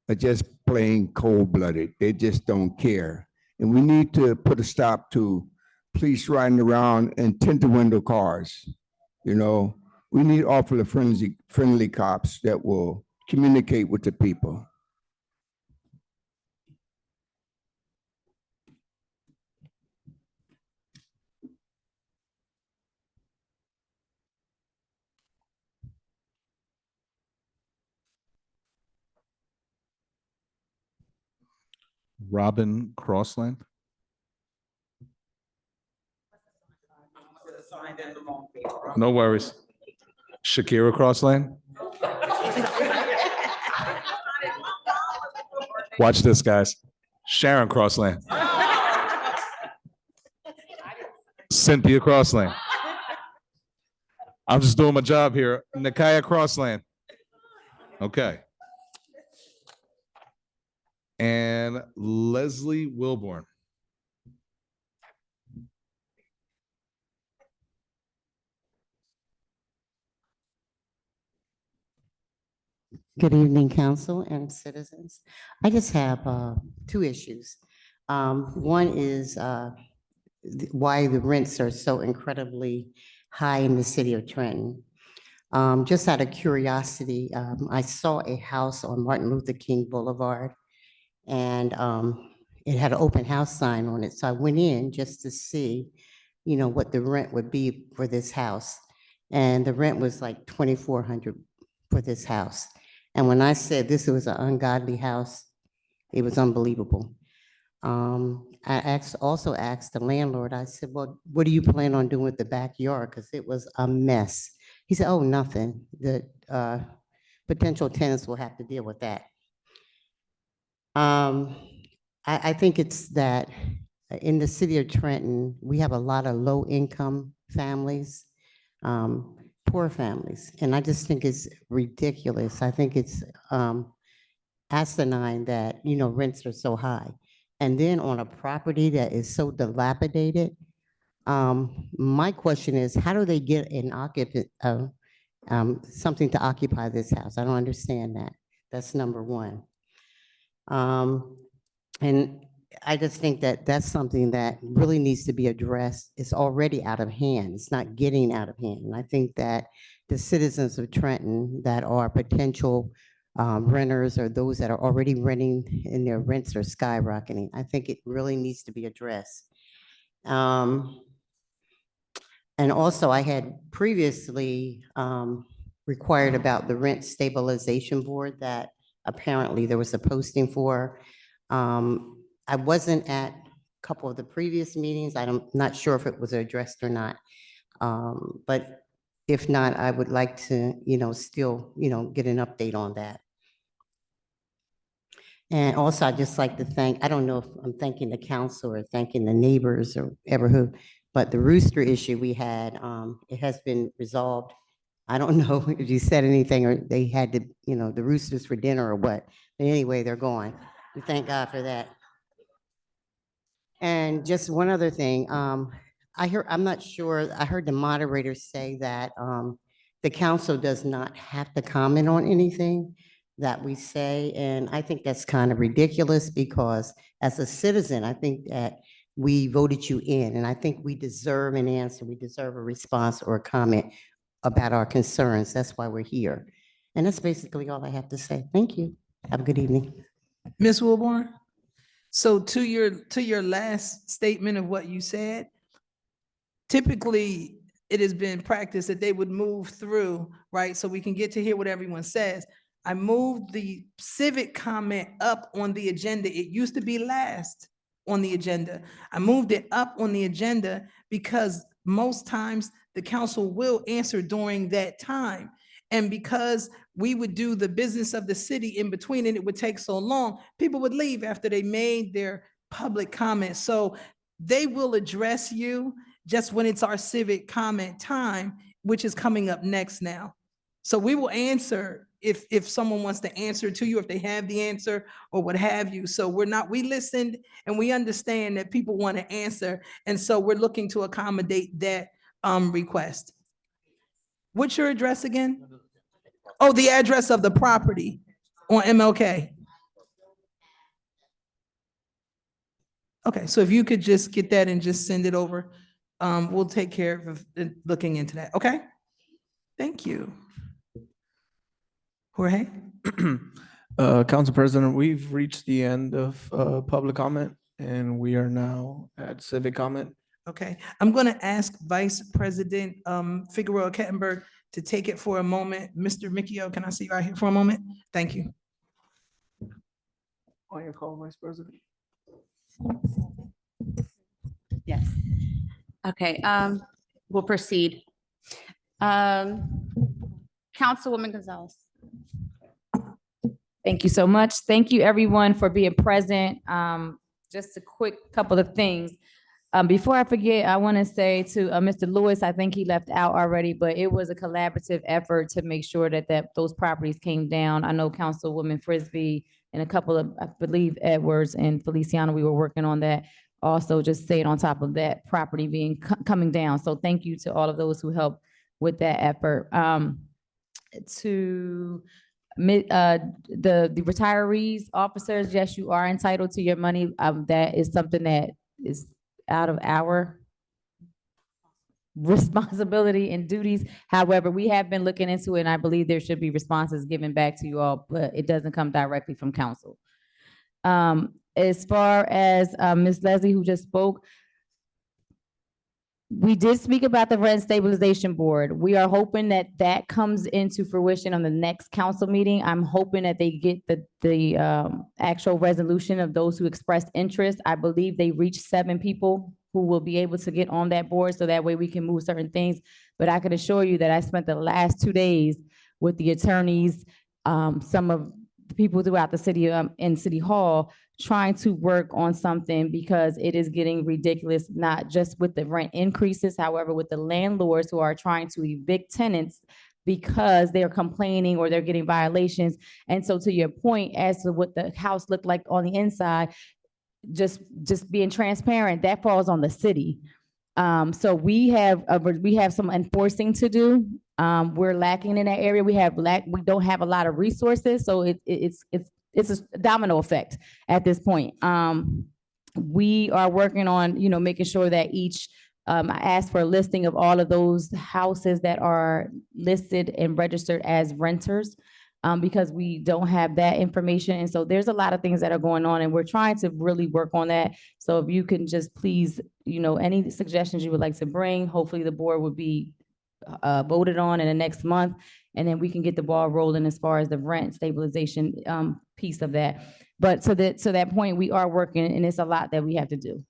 that are just plain cold-blooded. They just don't care. And we need to put a stop to police riding around in tinted window cars. You know, we need awfully friendly cops that will communicate with the people. Robin Crossland. No worries. Shakira Crossland. Watch this, guys. Sharon Crossland. Cynthia Crossland. I'm just doing my job here. Nakaya Crossland. Okay. And Leslie Wilborn. Good evening, council and citizens. I just have two issues. One is why the rents are so incredibly high in the city of Trenton. Just out of curiosity, I saw a house on Martin Luther King Boulevard, and it had an open house sign on it. So I went in just to see, you know, what the rent would be for this house. And the rent was like $2,400 for this house. And when I said this was an ungodly house, it was unbelievable. I also asked the landlord, I said, well, what do you plan on doing with the backyard? Because it was a mess. He said, oh, nothing. The potential tenants will have to deal with that. I think it's that in the city of Trenton, we have a lot of low-income families, poor families, and I just think it's ridiculous. I think it's asinine that, you know, rents are so high. And then on a property that is so dilapidated, my question is, how do they get an occupant, something to occupy this house? I don't understand that. That's number one. And I just think that that's something that really needs to be addressed. It's already out of hand. It's not getting out of hand. And I think that the citizens of Trenton that are potential renters or those that are already renting and their rents are skyrocketing, I think it really needs to be addressed. And also I had previously required about the rent stabilization board that apparently there was a posting for. I wasn't at a couple of the previous meetings. I'm not sure if it was addressed or not. But if not, I would like to, you know, still, you know, get an update on that. And also I'd just like to thank, I don't know if I'm thanking the council or thanking the neighbors or ever who, but the rooster issue we had, it has been resolved. I don't know if you said anything or they had to, you know, the roosters for dinner or what. But anyway, they're gone. We thank God for that. And just one other thing, I'm not sure, I heard the moderator say that the council does not have to comment on anything that we say. And I think that's kind of ridiculous because as a citizen, I think that we voted you in, and I think we deserve an answer. We deserve a response or a comment about our concerns. That's why we're here. And that's basically all I have to say. Thank you. Have a good evening. Ms. Wilborn? So to your last statement of what you said, typically it has been practiced that they would move through, right? So we can get to hear what everyone says. I moved the civic comment up on the agenda. It used to be last on the agenda. I moved it up on the agenda because most times the council will answer during that time. And because we would do the business of the city in between and it would take so long, people would leave after they made their public comments. So they will address you just when it's our civic comment time, which is coming up next now. So we will answer if someone wants to answer to you, if they have the answer or what have you. So we listened and we understand that people want to answer. And so we're looking to accommodate that request. What's your address again? Oh, the address of the property on MLK. Okay, so if you could just get that and just send it over, we'll take care of looking into that, okay? Thank you. Jorge? Council President, we've reached the end of public comment and we are now at civic comment. Okay, I'm going to ask Vice President Figueroa Kettenberg to take it for a moment. Mr. Micchio, can I see you right here for a moment? Thank you. On your call, Vice President. Yes. Okay, we'll proceed. Councilwoman Gonzalez. Thank you so much. Thank you, everyone, for being present. Just a quick couple of things. Before I forget, I want to say to Mr. Lewis, I think he left out already, but it was a collaborative effort to make sure that those properties came down. I know Councilwoman Frisbee and a couple of, I believe, Edwards and Feliciano, we were working on that. Also, just staying on top of that property being coming down. So thank you to all of those who helped with that effort. To the retirees, officers, yes, you are entitled to your money. That is something that is out of our responsibility and duties. However, we have been looking into it, and I believe there should be responses given back to you all, but it doesn't come directly from council. As far as Ms. Leslie, who just spoke, we did speak about the Rent Stabilization Board. We are hoping that that comes into fruition on the next council meeting. I'm hoping that they get the actual resolution of those who expressed interest. I believe they reached 7 people who will be able to get on that board, so that way we can move certain things. But I can assure you that I spent the last 2 days with the attorneys, some of the people throughout the city in City Hall, trying to work on something because it is getting ridiculous, not just with the rent increases, however, with the landlords who are trying to evict tenants because they're complaining or they're getting violations. And so to your point as to what the house looked like on the inside, just being transparent, that falls on the city. So we have some enforcing to do. We're lacking in that area. We don't have a lot of resources. So it's a domino effect at this point. We are working on, making sure that I asked for a listing of all of those houses that are listed and registered as renters, because we don't have that information. And so there's a lot of things that are going on and we're trying to really work on that. So if you can just please, any suggestions you would like to bring, hopefully the board would be voted on in the next month. And then we can get the ball rolling as far as the rent stabilization piece of that. But to that point, we are working, and it's a lot that we have to do.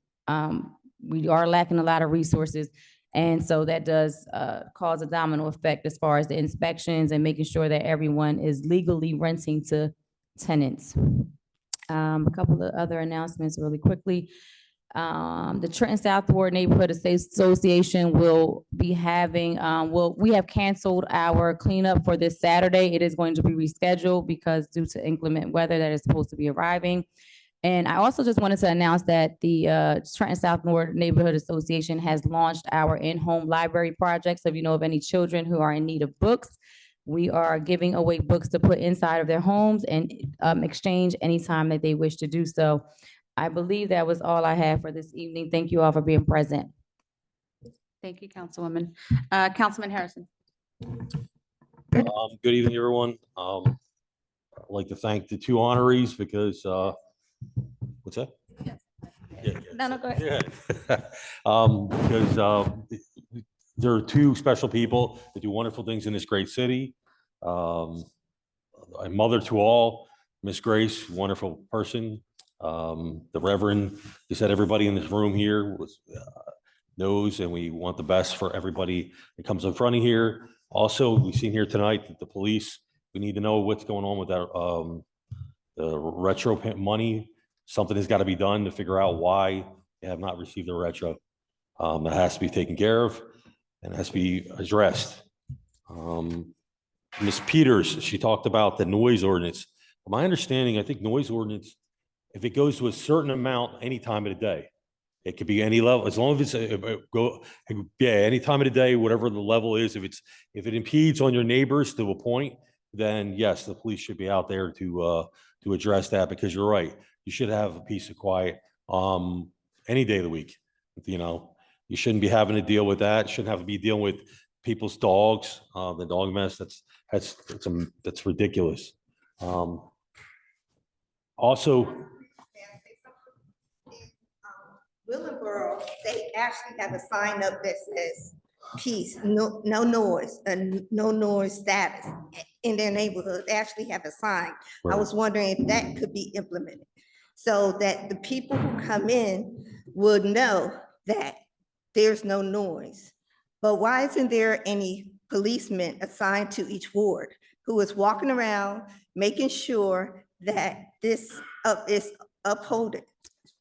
We are lacking a lot of resources. And so that does cause a domino effect as far as the inspections and making sure that everyone is legally renting to tenants. A couple of other announcements really quickly. The Trenton South Ward Neighborhood Association will be having, we have canceled our cleanup for this Saturday. It is going to be rescheduled because due to inclement weather that is supposed to be arriving. And I also just wanted to announce that the Trenton South Ward Neighborhood Association has launched our in-home library project. So if you know of any children who are in need of books, We are giving away books to put inside of their homes and exchange anytime that they wish to do so. I believe that was all I have for this evening. Thank you all for being present. Thank you, Councilwoman. Councilman Harrison. Good evening, everyone. I'd like to thank the two honorees because, what's that? Yeah, No, go ahead. yeah. Because there are two special people that do wonderful things in this great city. A mother to all, Miss Grace, wonderful person. The Reverend, he said everybody in this room here knows, and we want the best for everybody that comes in front of here. Also, we've seen here tonight that the police, we need to know what's going on with that the retro money. Something has got to be done to figure out why they have not received the retro. That has to be taken care of and has to be addressed. Ms. Peters, she talked about the noise ordinance. From my understanding, I think noise ordinance, if it goes to a certain amount any time of the day, it could be any level, as long as any time of the day, whatever the level is. If it impedes on your neighbors to a point, then yes, the police should be out there to address that, because you're right. You should have a piece of quiet any day of the week. You know, you shouldn't be having to deal with that. Shouldn't have to be dealing with people's dogs, the dog mess. That's ridiculous. Also, Willingboro, they actually have a sign up that says peace, no noise, and no noise status in their neighborhood. They actually have a sign. I was wondering if that could be implemented so that the people who come in would know that there's no noise. But why isn't there any policemen assigned to each ward who is walking around making sure that this is upholded?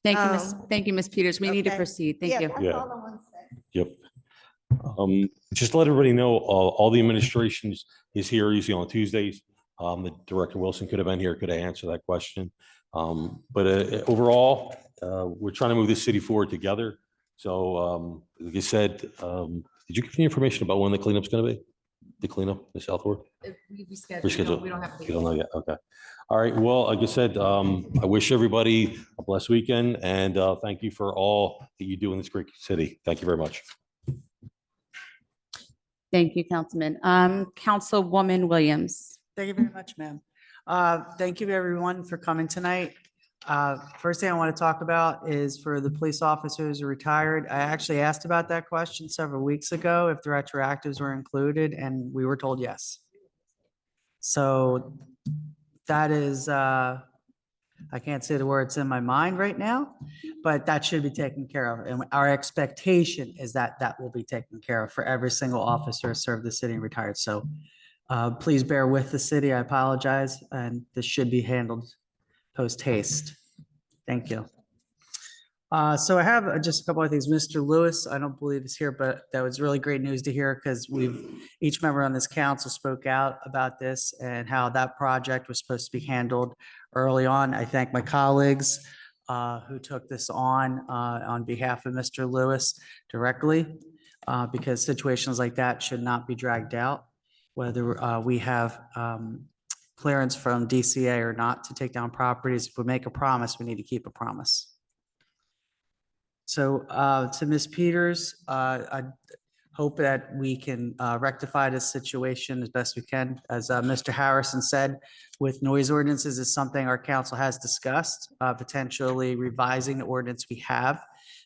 Thank you, Ms. Peters. We need to Okay. proceed. Thank you. That's all I want to say. Yep. Just to let everybody know, all the administration is here usually on Tuesdays. The Director Wilson could have been here, could have answered that question. But overall, we're trying to move this city forward together. So, like I said, did you give me information about when the cleanup's going to be? The cleanup, the South Ward? Rescheduled. We don't have to. You don't know yet. Okay. All right. Well, like I said, I wish everybody a blessed weekend, and thank you for all that you do in this great city. Thank you very much. Thank you, Councilman. Councilwoman Williams. Thank you very much, ma'am. Thank you, everyone, for coming tonight. First thing I want to talk about is for the police officers who are retired. I actually asked about that question several weeks ago, if the retroactives were included, and we were told yes. So that is, I can't say the words in my mind right now, but that should be taken care of. And our expectation is that that will be taken care of for every single officer who served the city and retired. So please bear with the city. I apologize, and this should be handled post haste. Thank you. So I have just a couple of things. Mr. Lewis, I don't believe is here, but that was really great news to hear, because each member on this council spoke out about this and how that project was supposed to be handled early on. I thank my colleagues who took this on behalf of Mr. Lewis directly, because situations like that should not be dragged out, whether we have clearance from DCA or not to take down properties. If we make a promise, we need to keep a promise. So to Ms. Peters, I hope that we can rectify this situation as best we can. As Mr. Harrison said, with noise ordinances is something our council has discussed, potentially revising the ordinance we have,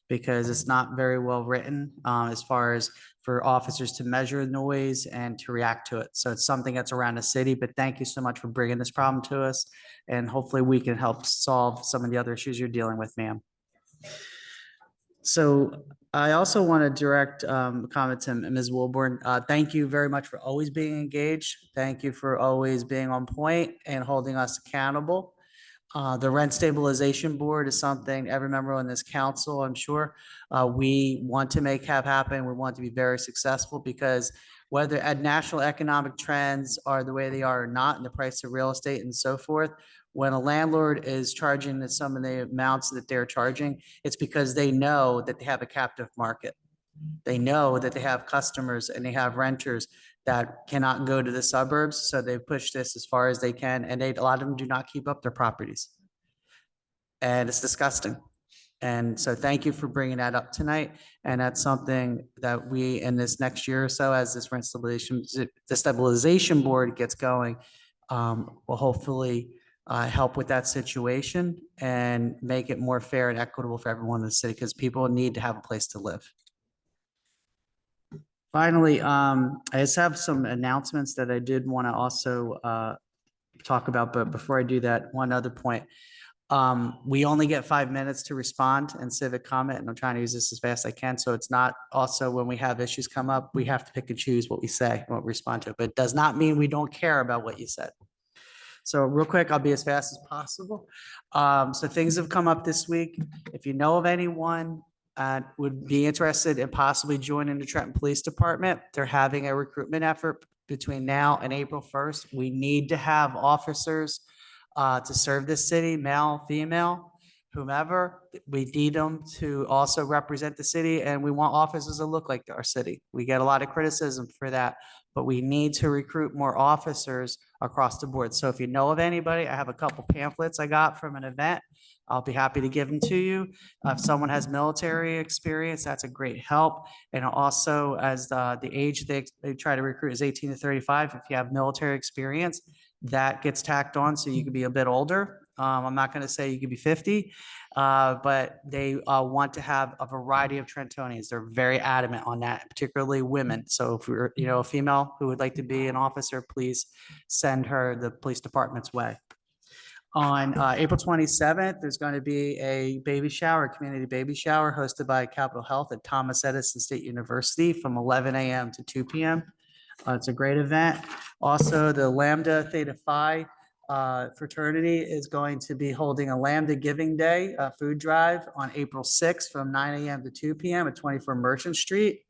because it's not very well written as far as for officers to measure noise and to react to it. So it's something that's around the city, but thank you so much for bringing this problem to us. And hopefully we can help solve some of the other issues you're dealing with, ma'am. So I also want to direct a comment to Ms. Wilborn. Thank you very much for always being engaged. Thank you for always being on point and holding us accountable. The Rent Stabilization Board is something every member on this council, I'm sure, we want to have happen. We want to be very successful, because whether national economic trends are the way they are or not, and the price of real estate and so forth, when a landlord is charging some of the amounts that they're charging, it's because they know that they have a captive market. They know that they have customers and they have renters that cannot go to the suburbs. So they've pushed this as far as they can, and a lot of them do not keep up their properties. And it's disgusting. And so thank you for bringing that up tonight. And that's something that we, in this next year or so, as this rent stabilization, the stabilization board gets going, will hopefully help with that situation and make it more fair and equitable for everyone in the city, because people need to have a place to live. Finally, I just have some announcements that I did want to also talk about, but before I do that, one other point. We only get 5 minutes to respond and civic comment, and I'm trying to use this as fast as I can. So it's not also when we have issues come up, we have to pick and choose what we say, what we respond to, but it does not mean we don't care about what you said. So real quick, I'll be as fast as possible. So things have come up this week. If you know of anyone would be interested in possibly joining the Trenton Police Department, they're having a recruitment effort between now and April 1st. We need to have officers to serve this city, male, female, whomever. We need them to also represent the city, and we want officers to look like our city. We get a lot of criticism for that, but we need to recruit more officers across the board. So if you know of anybody, I have a couple pamphlets I got from an event. I'll be happy to give them to you. If someone has military experience, that's a great help. And also, as the age they try to recruit is 18 to 35, if you have military experience, that gets tacked on, so you can be a bit older. I'm not going to say you could be 50, but they want to have a variety of Trentonians. They're very adamant on that, particularly women. So if you're, a female who would like to be an officer, please send her the police department's way. On April 27th, there's going to be a baby shower, community baby shower hosted by Capitol Health at Thomas Edison State University from 11 a.m. to 2 p.m. It's a great event. Also, the Lambda Theta Phi fraternity is going to be holding a Lambda Giving Day food drive on April 6th from 9 a.m. to 2 p.m. at 24 Merchant Street.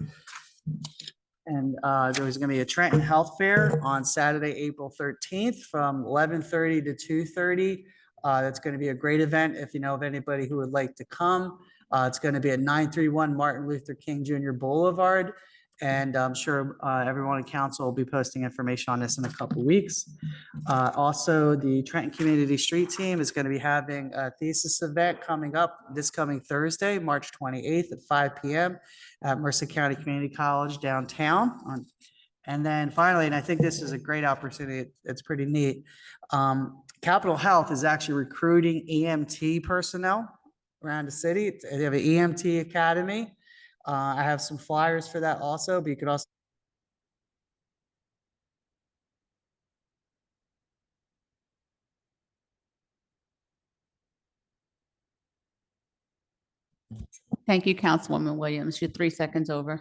And there's going to be a Trenton Health Fair on Saturday, April 13th from 11:30 to 2:30. That's going to be a great event if you know of anybody who would like to come. It's going to be at 931 Martin Luther King Jr. Boulevard. And I'm sure everyone in council will be posting information on this in a couple of weeks. Also, the Trenton Community Street Team is going to be having a thesis event coming up this coming Thursday, March 28th at 5 p.m. at Merced County Community College downtown. And then finally, and I think this is a great opportunity, it's pretty neat. Capitol Health is actually recruiting EMT personnel around the city. They have an EMT academy. I have some flyers for that also, but you could also. Thank you, Councilwoman Williams. You're 3 seconds over.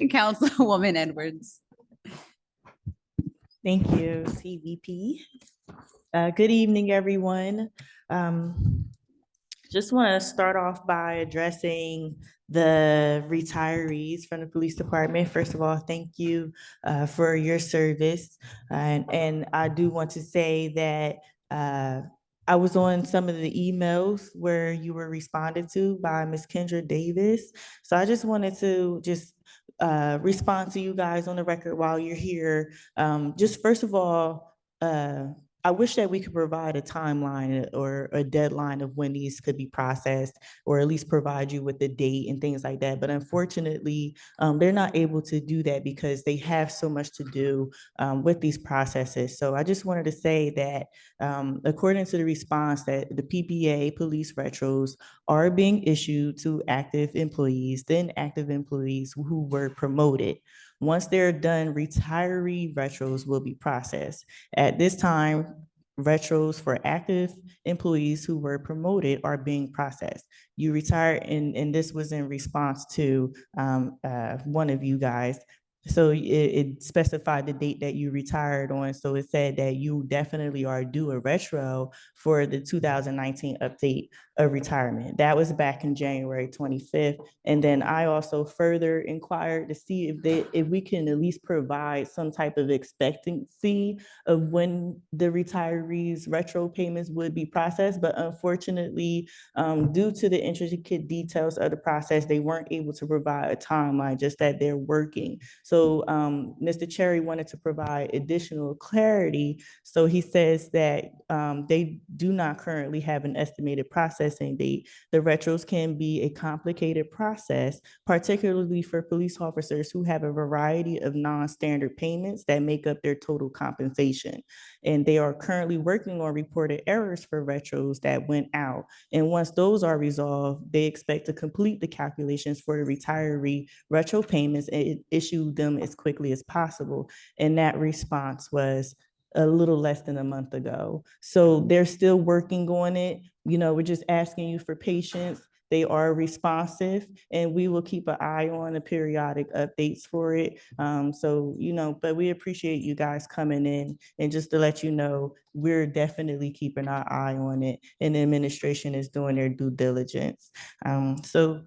Councilwoman Edwards. Thank you, CVP. Good evening, everyone. Just want to start off by addressing the retirees from the police department. First of all, thank you for your service. And I do want to say that I was on some of the emails where you were responded to by Ms. Kendra Davis. So I just wanted to respond to you guys on the record while you're here. Just first of all, I wish that we could provide a timeline or a deadline of when these could be processed, or at least provide you with the date and things like that. But unfortunately, they're not able to do that because they have so much to do with these processes. So I just wanted to say that according to the response, that the PPA police retros are being issued to active employees, then active employees who were promoted. Once they're done, retiree retros will be processed. At this time, retros for active employees who were promoted are being processed. You retired, and this was in response to one of you guys. So it specified the date that you retired on. So it said that you definitely are due a retro for the 2019 update of retirement. That was back in January 25th. And then I also further inquired to see if we can at least provide some type of expectancy of when the retirees' retro payments would be processed. But unfortunately, due to the intricate details of the process, they weren't able to provide a timeline, just that they're working. So Mr. Cherry wanted to provide additional clarity. So he says that they do not currently have an estimated processing date. The retros can be a complicated process, particularly for police officers who have a variety of non-standard payments that make up their total compensation. And they are currently working on reported errors for retros that went out. And once those are resolved, they expect to complete the calculations for the retiree retro payments and issue them as quickly as possible. And that response was a little less than a month ago. So they're still working on it. You know, we're just asking you for patience. They are responsive, and we will keep an eye on the periodic updates for it. So, you know, but we appreciate you guys coming in, and just to let you know, we're definitely keeping our eye on it, and the administration is doing their due diligence. So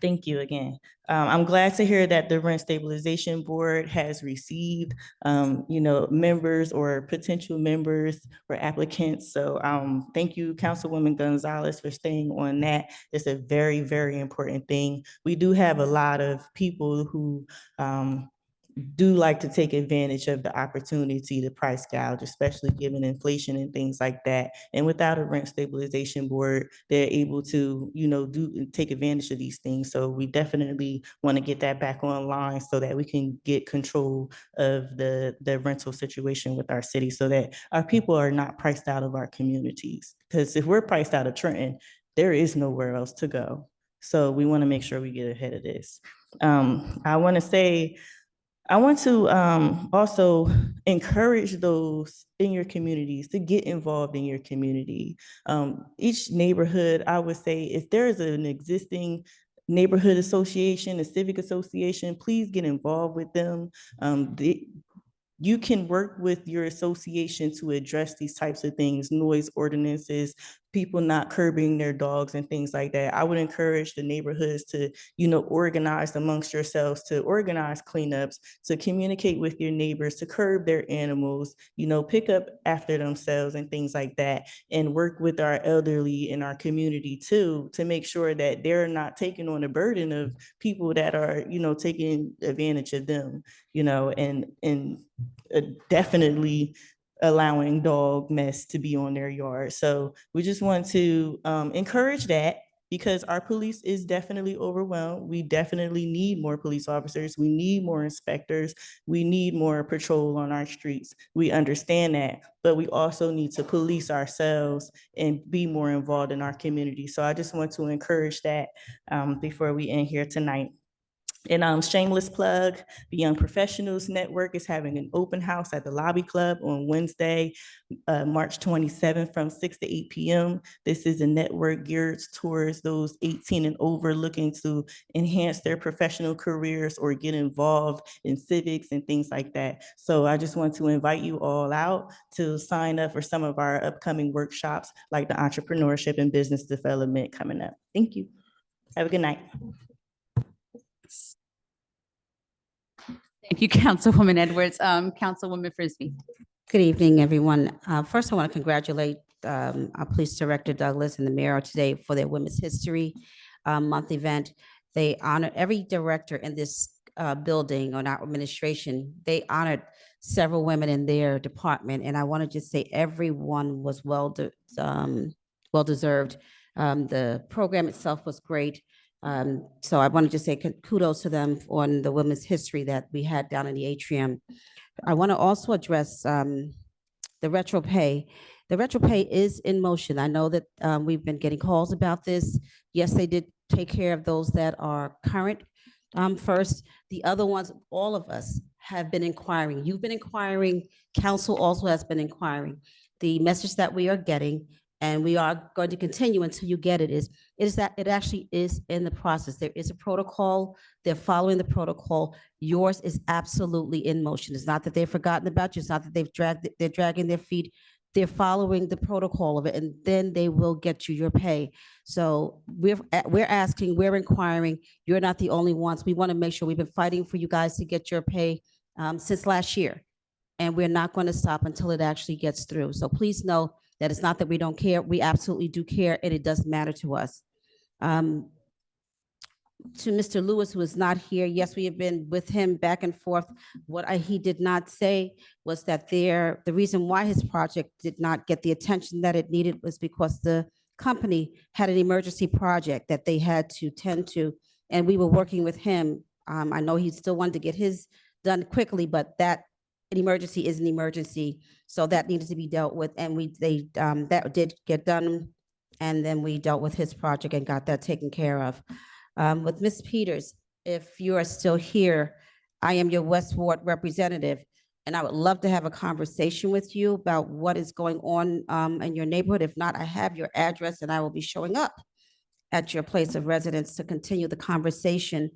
thank you again. I'm glad to hear that the Rent Stabilization Board has received, you know, members or potential members or applicants. So thank you, Councilwoman Gonzalez, for staying on that. It's a very, very important thing. We do have a lot of people who do like to take advantage of the opportunity to price gouge, especially given inflation and things like that. And without a rent stabilization board, they're able to, you know, take advantage of these things. So we definitely want to get that back online so that we can get control of the rental situation with our city, so that our people are not priced out of our communities. Because if we're priced out of Trenton, there is nowhere else to go. So we want to make sure we get ahead of this. I want to also encourage those in your communities to get involved in your community. Each neighborhood, I would say, if there is an existing neighborhood association, a civic association, please get involved with them. You can work with your association to address these types of things, noise ordinances, people not curbing their dogs and things like that. I would encourage the neighborhoods to, you know, organize amongst yourselves, to organize cleanups, to communicate with your neighbors, to curb their animals, you know, pick up after themselves and things like that, and work with our elderly in our community too, to make sure that they're not taking on the burden of people that are, you know, taking advantage of them, you know, and definitely allowing dog mess to be on their yard. So we just want to encourage that, because our police is definitely overwhelmed. We definitely need more police officers. We need more inspectors. We need more patrol on our streets. We understand that, but we also need to police ourselves and be more involved in our community. So I just want to encourage that before we end here tonight. And shameless plug, the Young Professionals Network is having an open house at the Lobby Club on Wednesday, March 27th from 6 to 8 p.m. This is a network geared towards those 18 and over looking to enhance their professional careers or get involved in civics and things like that. So I just want to invite you all out to sign up for some of our upcoming workshops, like the entrepreneurship and business development coming up. Thank you. Have a good night. Thank you, Councilwoman Edwards. Councilwoman Frisbee. Good evening, everyone. First, I want to congratulate our Police Director Douglas and the Mayor today for their Women's History Month event. They honored every director in this building on our administration. They honored several women in their department, and I want to just say everyone was well deserved. The program itself was great. So I want to just say kudos to them on the women's history that we had down in the atrium. I want to also address the retro pay. The retro pay is in motion. I know that we've been getting calls about this. Yes, they did take care of those that are current first. The other ones, all of us have been inquiring. You've been inquiring. Council also has been inquiring. The message that we are getting, and we are going to continue until you get it, is that it actually is in the process. There is a protocol. They're following the protocol. Yours is absolutely in motion. It's not that they've forgotten about you. It's not that they're dragging their feet. They're following the protocol of it, and then they will get you your pay. So we're asking, we're inquiring. You're not the only ones. We want to make sure we've been fighting for you guys to get your pay since last year, and we're not going to stop until it actually gets through. So please know that it's not that we don't care. We absolutely do care, and it does matter to us. To Mr. Lewis, who is not here, yes, we have been with him back and forth. What he did not say was that the reason why his project did not get the attention that it needed was because the company had an emergency project that they had to tend to, and we were working with him. I know he still wanted to get his done quickly, but an emergency is an emergency, so that needed to be dealt with, and that did get done, and then we dealt with his project and got that taken care of. With Ms. Peters, if you are still here, I am your West Ward representative, and I would love to have a conversation with you about what is going on in your neighborhood. If not, I have your address, and I will be showing up at your place of residence to continue the conversation.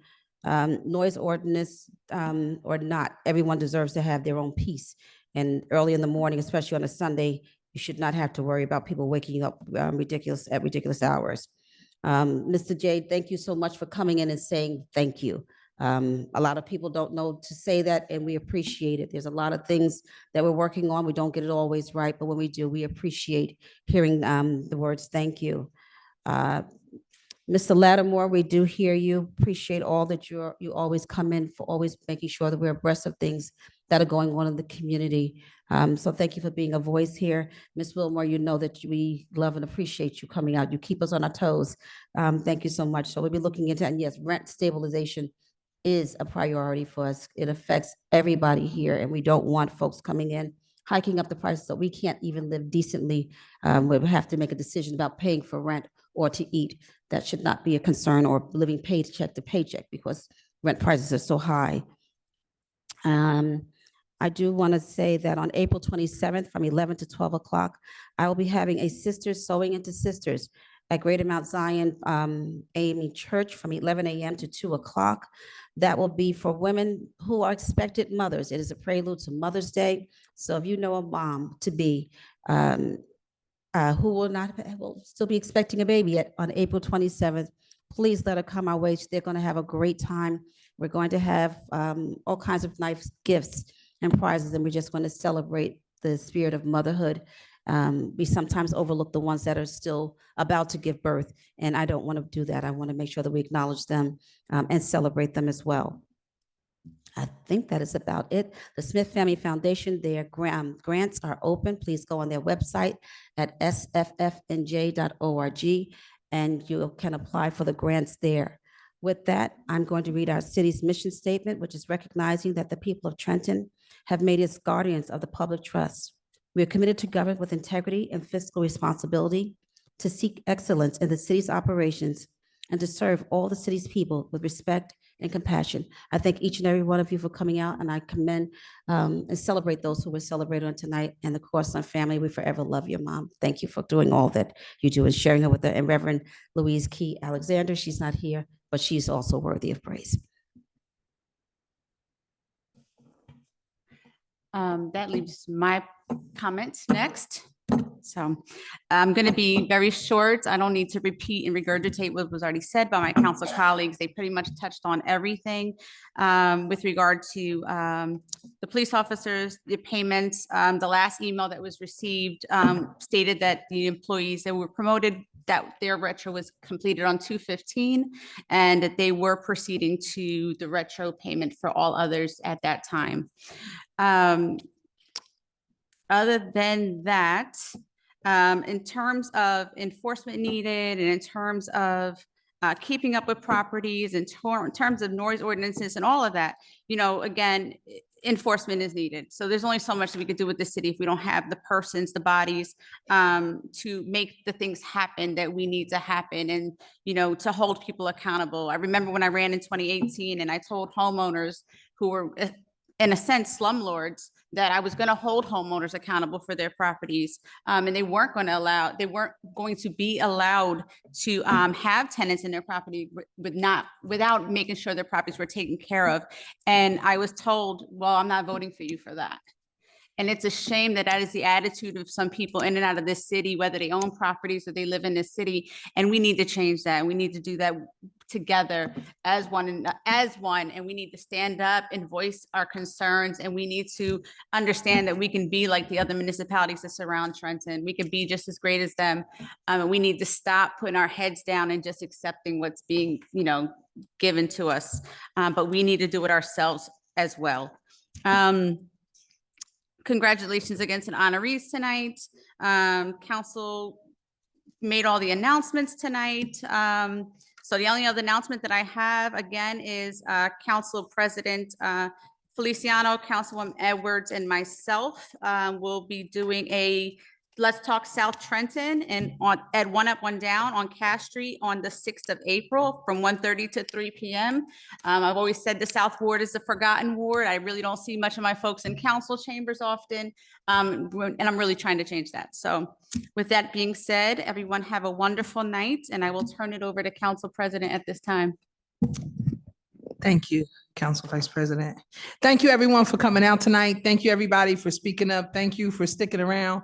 Noise ordinance or not, everyone deserves to have their own peace. And early in the morning, especially on a Sunday, you should not have to worry about people waking up at ridiculous hours. Mr. J, thank you so much for coming in and saying thank you. A lot of people don't know to say that, and we appreciate it. There's a lot of things that we're working on. We don't get it always right, but when we do, we appreciate hearing the words thank you. Mr. Lattimore, we do hear you. Appreciate all that you always come in for, always making sure that we're abreast of things that are going on in the community. So thank you for being a voice here. Ms. Wilmore, you know that we love and appreciate you coming out. You keep us on our toes. Thank you so much. So we'll be looking into, and yes, rent stabilization is a priority for us. It affects everybody here, and we don't want folks coming in hiking up the prices so we can't even live decently. We have to make a decision about paying for rent or to eat. That should not be a concern, or living paycheck to paycheck because rent prices are so high. I do want to say that on April 27th from 11 to 12 o'clock, I will be having a Sisters Sewing into Sisters at Greater Mount Zion AME Church from 11 a.m. to 2 o'clock. That will be for women who are expected mothers. It is a prelude to Mother's Day. So if you know a mom to be who will still be expecting a baby on April 27th, please let her come our way. They're going to have a great time. We're going to have all kinds of nice gifts and prizes, and we're just going to celebrate the spirit of motherhood. We sometimes overlook the ones that are still about to give birth, and I don't want to do that. I want to make sure that we acknowledge them and celebrate them as well. I think that is about it. The Smith Family Foundation, their grants are open. Please go on their website at sffnj.org, and you can apply for the grants there. With that, I'm going to read our city's mission statement, which is recognizing that the people of Trenton have made us guardians of the public trust. We are committed to govern with integrity and fiscal responsibility, to seek excellence in the city's operations, and to serve all the city's people with respect and compassion. I thank each and every one of you for coming out, and I commend and celebrate those who were celebrated on tonight. And the Crossland family, we forever love your mom. Thank you for doing all that you do and sharing her with her. And Reverend Louise Key Alexander, she's not here, but she's also worthy of praise. That leaves my comments next. So I'm going to be very short. I don't need to repeat and regurgitate what was already said by my council colleagues. They pretty much touched on everything with regard to the police officers, the payments. The last email that was received stated that the employees that were promoted, that their retro was completed on 2/15, and that they were proceeding to the retro payment for all others at that time. Other than that, in terms of enforcement needed and in terms of keeping up with properties, in terms of noise ordinances and all of that, you know, again, enforcement is needed. So there's only so much that we could do with the city if we don't have the persons, the bodies to make the things happen that we need to happen, and, you know, to hold people accountable. I remember when I ran in 2018 and I told homeowners who were in a sense, slumlords, that I was going to hold homeowners accountable for their properties. And they weren't going to be allowed to have tenants in their property without making sure their properties were taken care of. And I was told, well, I'm not voting for you for that. And it's a shame that that is the attitude of some people in and out of this city, whether they own properties or they live in this city. And we need to change that. We need to do that together as one, and we need to stand up and voice our concerns. And we need to understand that we can be like the other municipalities that surround Trenton. We can be just as great as them. We need to stop putting our heads down and just accepting what's being, given to us. But we need to do it ourselves as well. Congratulations against an honorees tonight. Council made all the announcements tonight. So the only other announcement that I have again is Council President Feliciano, Councilwoman Edwards, and myself will be doing a Let's Talk South Trenton and at One Up, One Down on Cash Street on the 6th of April from 1:30 to 3 p.m. I've always said the South Ward is a forgotten ward. I really don't see much of my folks in council chambers often. And I'm really trying to change that. So with that being said, everyone have a wonderful night, and I will turn it over to Council President at this time. Thank you, Council Vice President. Thank you, everyone, for coming out tonight. Thank you, everybody, for speaking up. Thank you for sticking around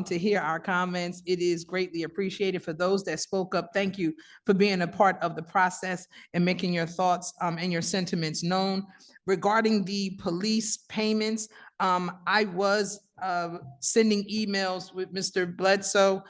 to hear our comments. It is greatly appreciated. For those that spoke up, thank you for being a part of the process and making your thoughts and your sentiments known. Regarding the police payments, I was sending emails with Mr. Bledsoe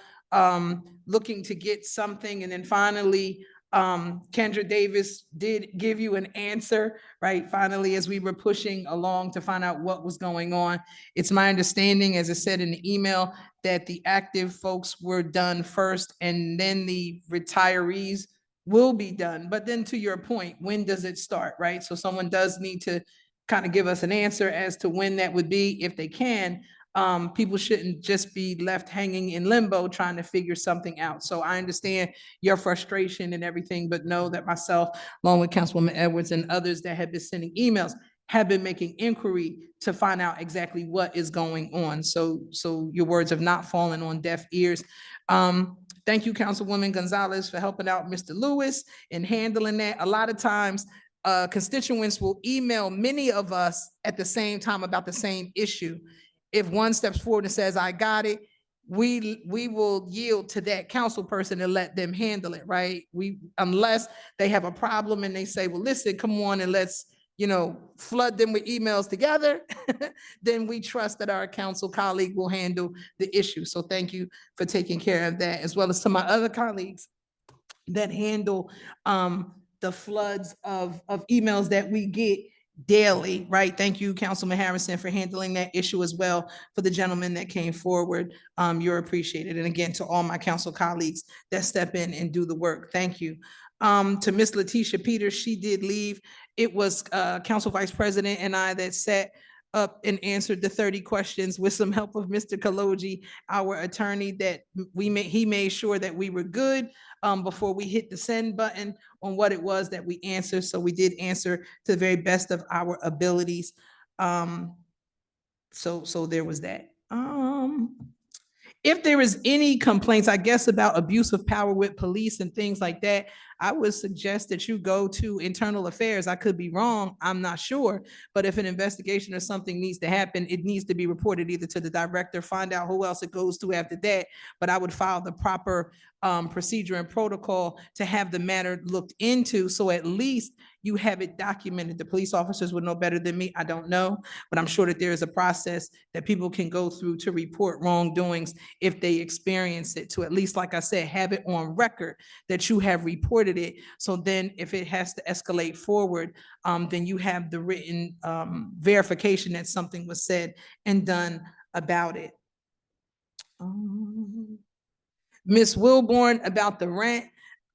looking to get something, and then finally, Kendra Davis did give you an answer, right? Finally, as we were pushing along to find out what was going on. It's my understanding, as I said in the email, that the active folks were done first and then the retirees will be done. But then to your point, when does it start, right? So someone does need to kind of give us an answer as to when that would be, if they can. People shouldn't just be left hanging in limbo trying to figure something out. So I understand your frustration and everything, but know that myself, along with Councilwoman Edwards and others that have been sending emails, have been making inquiry to find out exactly what is going on. So your words have not fallen on deaf ears. Thank you, Councilwoman Gonzalez, for helping out Mr. Lewis and handling that. A lot of times, constituents will email many of us at the same time about the same issue. If one steps forward and says, I got it, we will yield to that council person and let them handle it, right? Unless they have a problem and they say, well, listen, come on and let's, flood them with emails together, then we trust that our council colleague will handle the issue. So thank you for taking care of that, as well as to my other colleagues that handle the floods of emails that we get daily, right? Thank you, Councilman Harrison, for handling that issue as well. For the gentleman that came forward, you're appreciated. And again, to all my council colleagues that step in and do the work, thank you. To Miss Letitia Peters, she did leave. It was Council Vice President and I that sat up and answered the 30 questions with some help of Mr. Kaloji, our attorney, that he made sure that we were good before we hit the send button on what it was that we answered. So we did answer to the very best of our abilities. So there was that. If there is any complaints, I guess, about abuse of power with police and things like that, I would suggest that you go to internal affairs. I could be wrong, I'm not sure. But if an investigation or something needs to happen, it needs to be reported either to the director, find out who else it goes to after that. But I would file the proper procedure and protocol to have the matter looked into. So at least you have it documented. The police officers would know better than me. I don't know, but I'm sure that there is a process that people can go through to report wrongdoings if they experience it, to at least, like I said, have it on record that you have reported it. So then if it has to escalate forward, then you have the written verification that something was said and done about it. Ms. Wilborn, about the rent,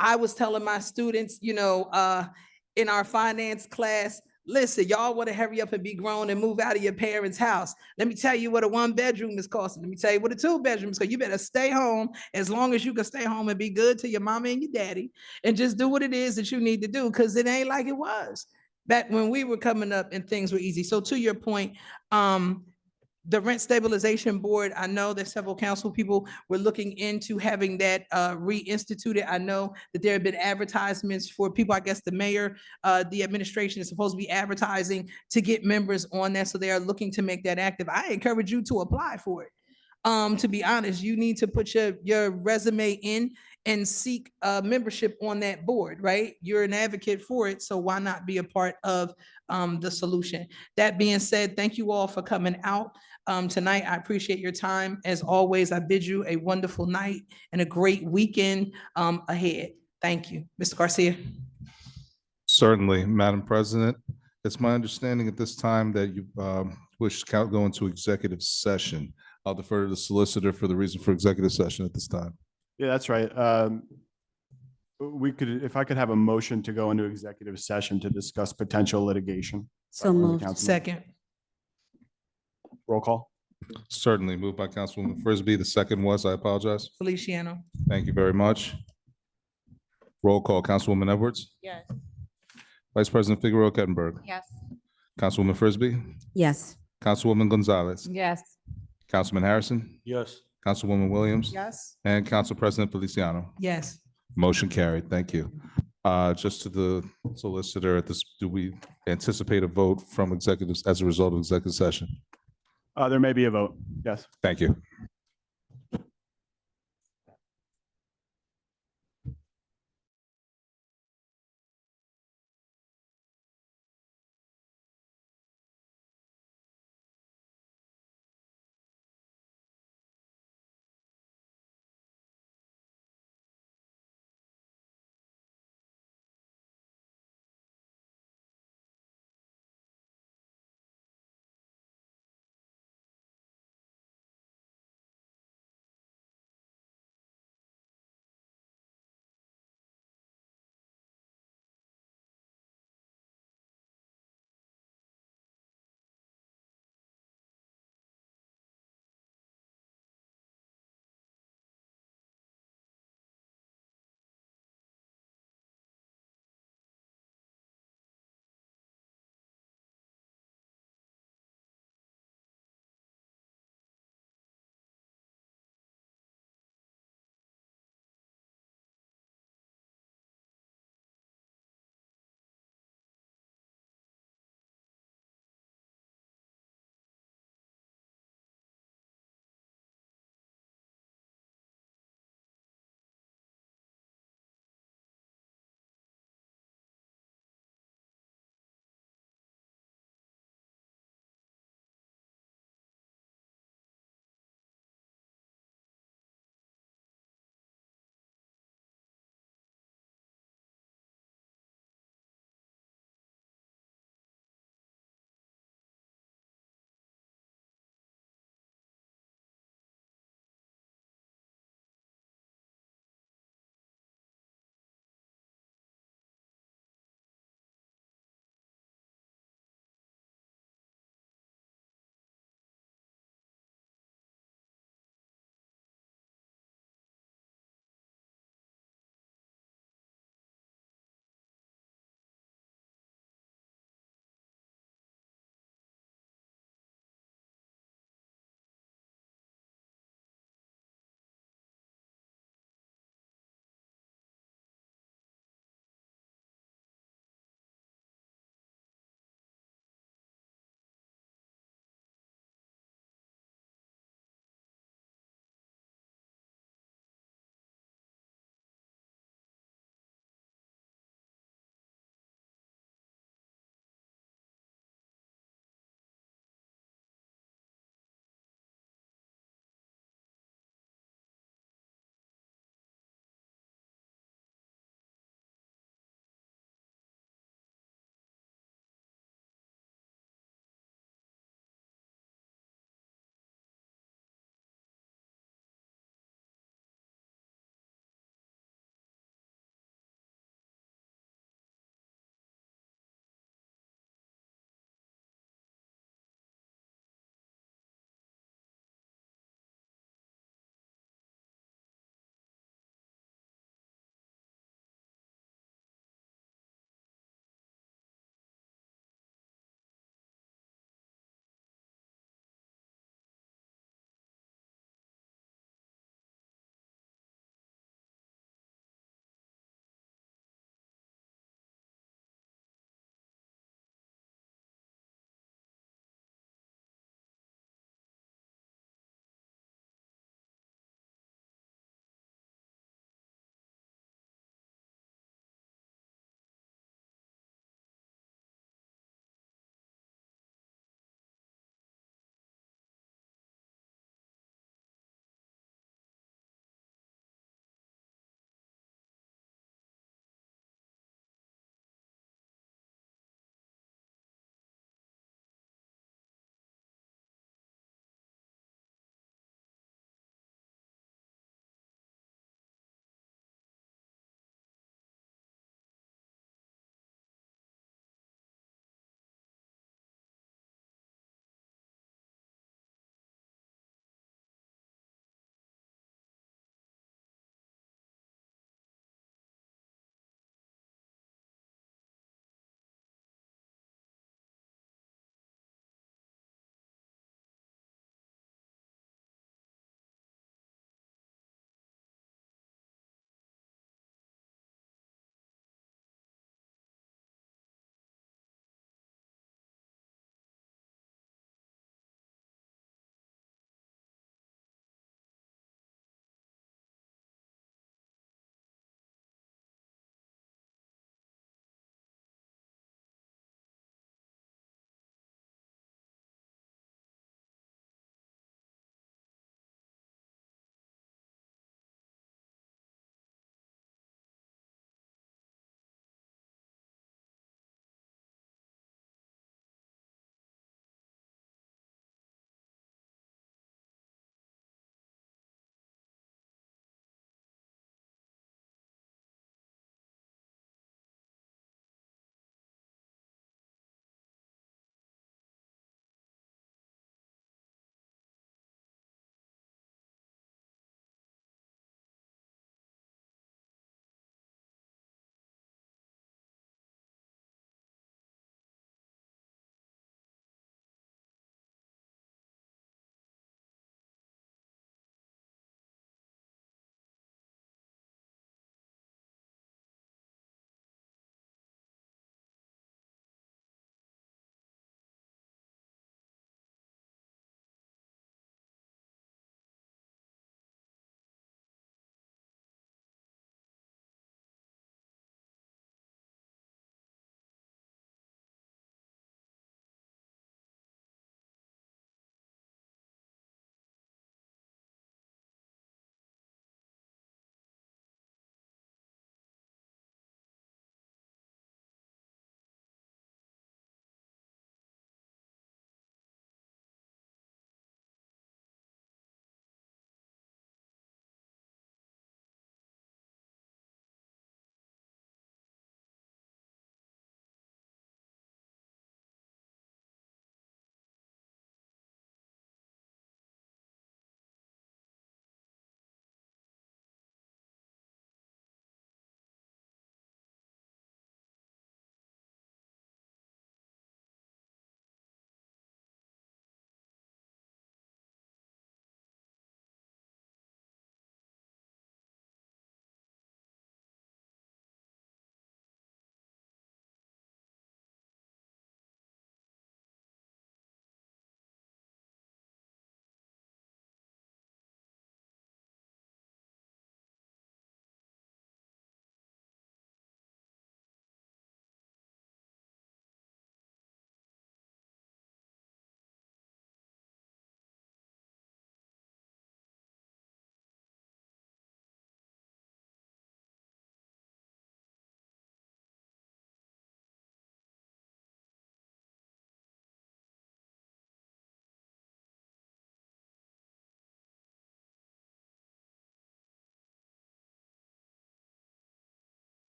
I was telling my students, in our finance class, listen, y'all want to hurry up and be grown and move out of your parents' house. Let me tell you what a 1-bedroom is costing. Let me tell you what a 2-bedroom is. So you better stay home as long as you can stay home and be good to your mama and your daddy and just do what it is that you need to do, because it ain't like it was. back when we were coming up and things were easy. So to your point, the rent stabilization board, I know that several council people were looking into having that reinstituted. I know that there have been advertisements for people, I guess the mayor, the administration is supposed to be advertising to get members on that. So they are looking to make that active. I encourage you to apply for it. To be honest, you need to put your resume in and seek membership on that board, right? You're an advocate for it, so why not be a part of the solution? That being said, thank you all for coming out tonight. I appreciate your time. As always, I bid you a wonderful night and a great weekend ahead. Thank you. Mr. Garcia. Certainly, Madam President. It's my understanding at this time that you wish to go into executive session. I'll defer to the solicitor for the reason for executive session at this time. Yeah, that's right. We could, if I could have a motion to go into executive session to discuss potential litigation. So moved. Second. Roll call. Certainly, moved by Councilwoman Frisbee. The second was, I apologize. Feliciano. Thank you very much. Roll call, Councilwoman Edwards. Yes. Vice President Figueroa Kettenberg. Yes. Councilwoman Frisbee. Yes. Councilwoman Gonzalez. Yes. Councilman Harrison. Yes. Councilwoman Williams. Yes. And Council President Feliciano. Yes. Motion carried. Thank you. Just to the solicitor at this, do we anticipate a vote from executives as a result of executive session? There may be a vote. Yes. Thank you.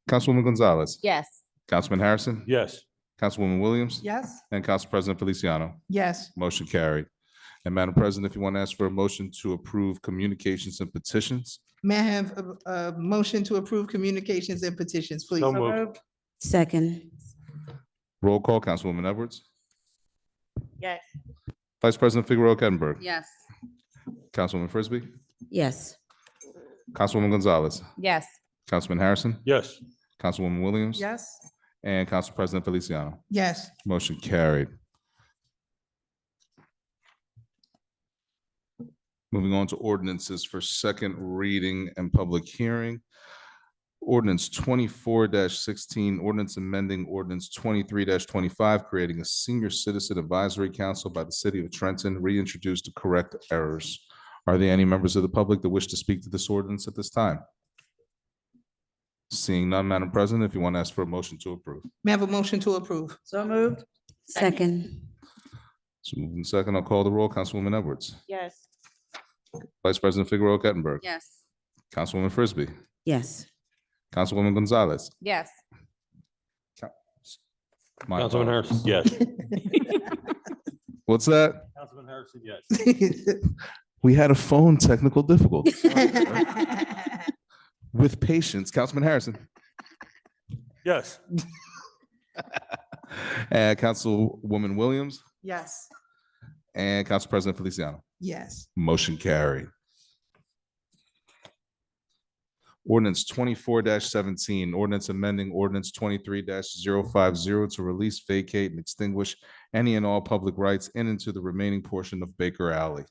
Councilwoman Gonzalez. Yes. Councilman Harrison. Yes. Councilwoman Williams. Yes. And Council President Feliciano. Yes. Motion carried. And Madam President, if you want to ask for a motion to approve communications and petitions. May I have a motion to approve communications and petitions, please? So moved. Second. Roll call, Councilwoman Edwards. Yes. Vice President Figueroa Kettner. Yes. Councilwoman Frisbee. Yes. Councilwoman Gonzalez. Yes. Councilman Harrison. Yes. Councilwoman Williams. Yes. And Council President Feliciano. Yes. Motion carried. Moving on to ordinances for second reading and public hearing. Ordinance 24-16, ordinance amending ordinance 23-25, creating a senior citizen advisory council by the city of Trenton, reintroduced to correct errors. Are there any members of the public that wish to speak to this ordinance at this time? Seeing none, Madam President, if you want to ask for a motion to approve. May I have a motion to approve? So moved. Second. So moving second, I'll call the roll. Councilwoman Edwards. Yes. Vice President Figueroa Kettner. Yes. Councilwoman Frisbee. Yes. Councilwoman Gonzalez. Yes. My Councilman apologies. Harrison, yes. What's that? Councilman Harrison, yes. We had a phone technical difficulty. With patience, Councilman Harrison. Yes. And Councilwoman Williams Yes. and Council President Feliciano. Yes. Motion carried. Ordinance 24-17, ordinance amending ordinance 23-050 to release, vacate, and extinguish any and all public rights in and to the remaining portion of Baker Alley.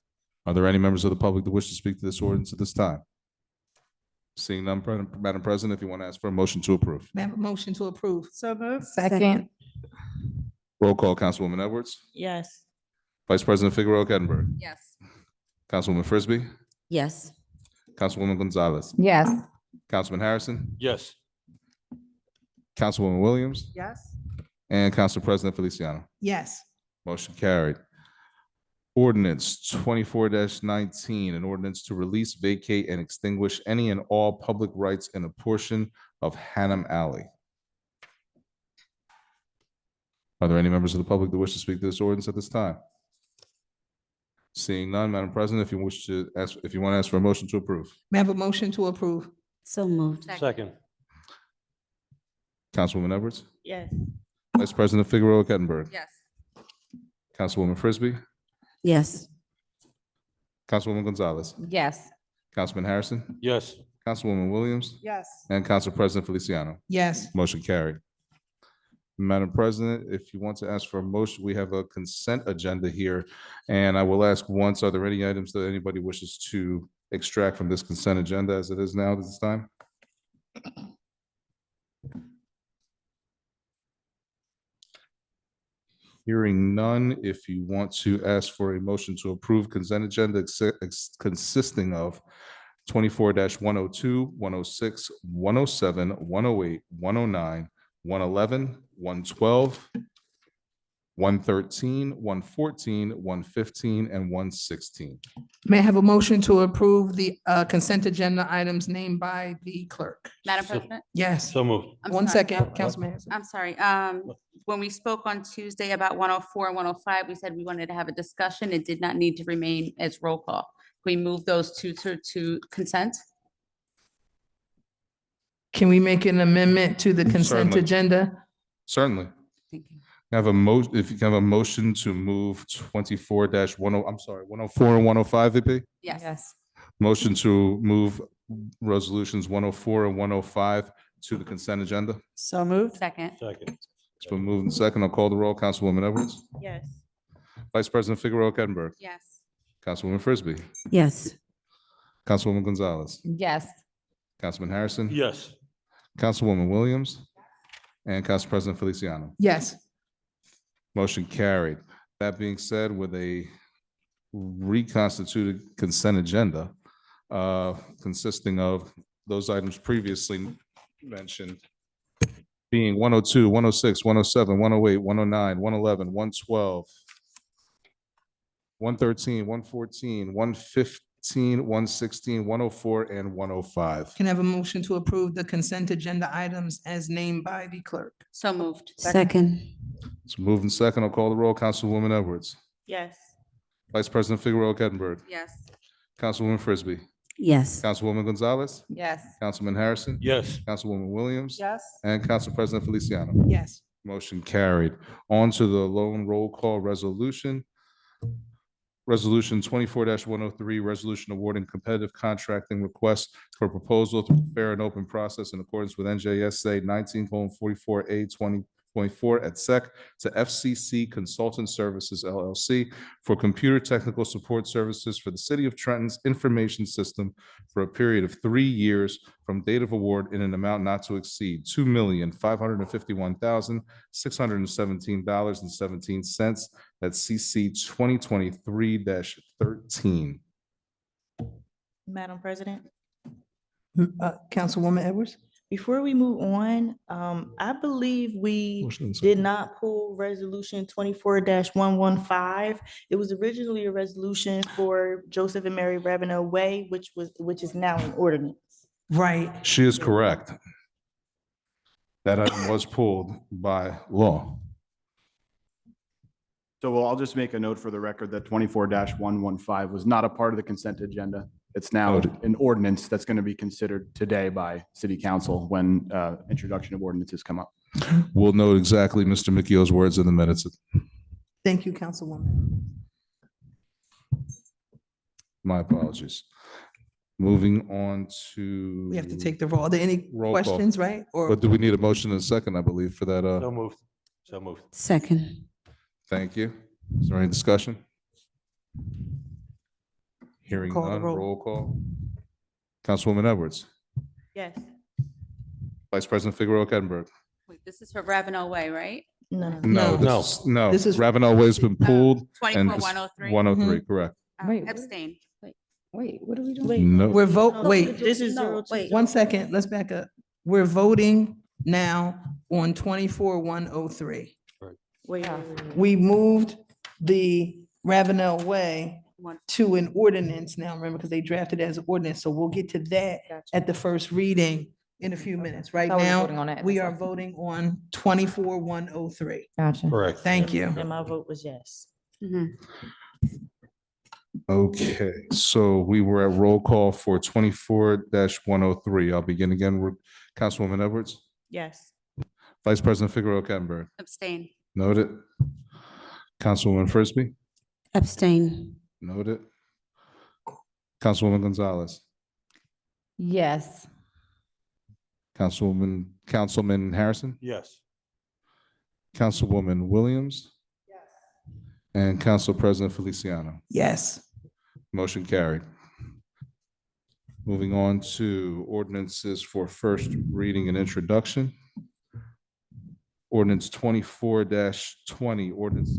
Are there any members of the public that wish to speak to this ordinance at this time? Seeing none, Madam President, if you want to ask for a motion to approve. May I have a motion to approve? So moved. Second. Roll call, Councilwoman Edwards. Yes. Vice President Figueroa Kettner. Yes. Councilwoman Frisbee. Yes. Councilwoman Gonzalez. Yes. Councilman Harrison. Yes. Councilwoman Williams. Yes. And Council President Feliciano. Yes. Motion carried. Ordinance 24-19, an ordinance to release, vacate, and extinguish any and all public rights in a portion of Hannum Alley. Are there any members of the public that wish to speak to this ordinance at this time? Seeing none, Madam President, if you want to ask for a motion to approve. May I have a motion to approve? So moved. Second. Councilwoman Edwards. Yes. Vice President Figueroa Kettner. Yes. Councilwoman Frisbee. Yes. Councilwoman Gonzalez. Yes. Councilman Harrison. Yes. Councilwoman Williams. Yes. And Council President Feliciano. Yes. Motion carried. Madam President, if you want to ask for a motion, we have a consent agenda here. And I will ask once, are there any items that anybody wishes to extract from this consent agenda as it is now at this time? Hearing none, if you want to ask for a motion to approve consent agenda consisting of 24-102, 106, 107, 108, 109, 111, 112, 113, 114, 115, and 116. May I have a motion to approve the consent agenda items named by the clerk? Madam So- President? Yes. So moved. I'm One sorry. second, Councilman Harrison. I'm sorry. When we spoke on Tuesday about 104 and 105, we said we wanted to have a discussion. It did not need to remain as roll call. We moved those two to consent. Can we make an amendment to the consent Certainly. agenda? Certainly. Thank you. Have a if you can have a motion to move 104 and 105, VP? Yes. Yes. Motion to move resolutions 104 and 105 to the consent agenda. So moved. Second. Second. It's been moved and second. I'll call the roll. Councilwoman Edwards. Yes. Vice President Figueroa Kettner. Yes. Councilwoman Frisbee. Yes. Councilwoman Gonzalez. Yes. Councilman Harrison. Yes. Councilwoman Williams. And Council President Feliciano. Yes. Motion carried. That being said, with a reconstituted consent agenda consisting of those items previously mentioned being 102, 106, 107, 108, 109, 111, 112, 113, 114, 115, 116, 104, and 105. Can I have a motion to approve the consent agenda items as named by the clerk? So moved. Second. It's moved in second. I'll call the roll. Councilwoman Edwards. Yes. Vice President Figueroa Kettner. Yes. Councilwoman Frisbee. Yes. Councilwoman Gonzalez. Yes. Councilman Harrison. Yes. Councilwoman Williams. Yes. And Council President Feliciano. Yes. Motion carried. On to the lone roll call resolution. Resolution 24-103, resolution awarding competitive contracting requests for proposal through fair and open process in accordance with NJSA 19:44A20.4 et sec to FCC Consultant Services LLC for computer technical support services for the City of Trenton's information system for a period of 3 years from date of award in an amount not to exceed $2,551,617.17. That's CC 2023-13. Madam President, Councilwoman Edwards? before we move on, I believe we Motion and did second. not pull resolution 24-115. It was originally a resolution for Joseph and Mary Ravenel Way, which is now an ordinance. Right. She is correct. That item was pulled by law. So I'll just make a note for the record that 24-115 was not a part of the consent agenda. It's now Noted. an ordinance that's going to be considered today by city council when introduction of ordinances come up. We'll note exactly Mr. McKeel's words in the minutes. Thank you, Councilwoman. My apologies. Moving on to. We have to take the roll. Are there any Roll call. questions, right? Or But do we need a motion and a second, I believe, for that? So moved. So moved. Second. Thank you. Is there any discussion? Hearing Call the none, roll. roll call. Councilwoman Edwards. Yes. Vice President Figueroa Kettner. Wait, this is for Ravenel Way, right? No. No, No. no. This is- Ravenel Way's been pulled. and 24-103? 103, correct. Wait, Abstain. Wait, what are we doing? No. we're No, wait, This is No, 0. wait. 1 second, let's back up. We're voting now on 24-103. Wait. We moved the Ravenel Way One. to an ordinance now, remember, because they drafted it as an ordinance, so we'll get to that at the first reading in a few minutes. Right Thought we were voting on now, that. we That's are all. voting on 24-103. Gotcha. Correct. Thank you. And my vote was yes. Mhm. Okay, so we were at roll call for 24-103. I'll begin again with Councilwoman Edwards. Yes. Vice President Figueroa Kettner. Abstain. Noted. Councilwoman Frisbee. Abstain. Noted. Councilwoman Gonzalez. Yes. Councilman Harrison. Yes. Councilwoman Williams. And Council President Feliciano. Yes. Motion carried. Moving on to ordinances for first reading and introduction. Ordinance 24-20, ordinance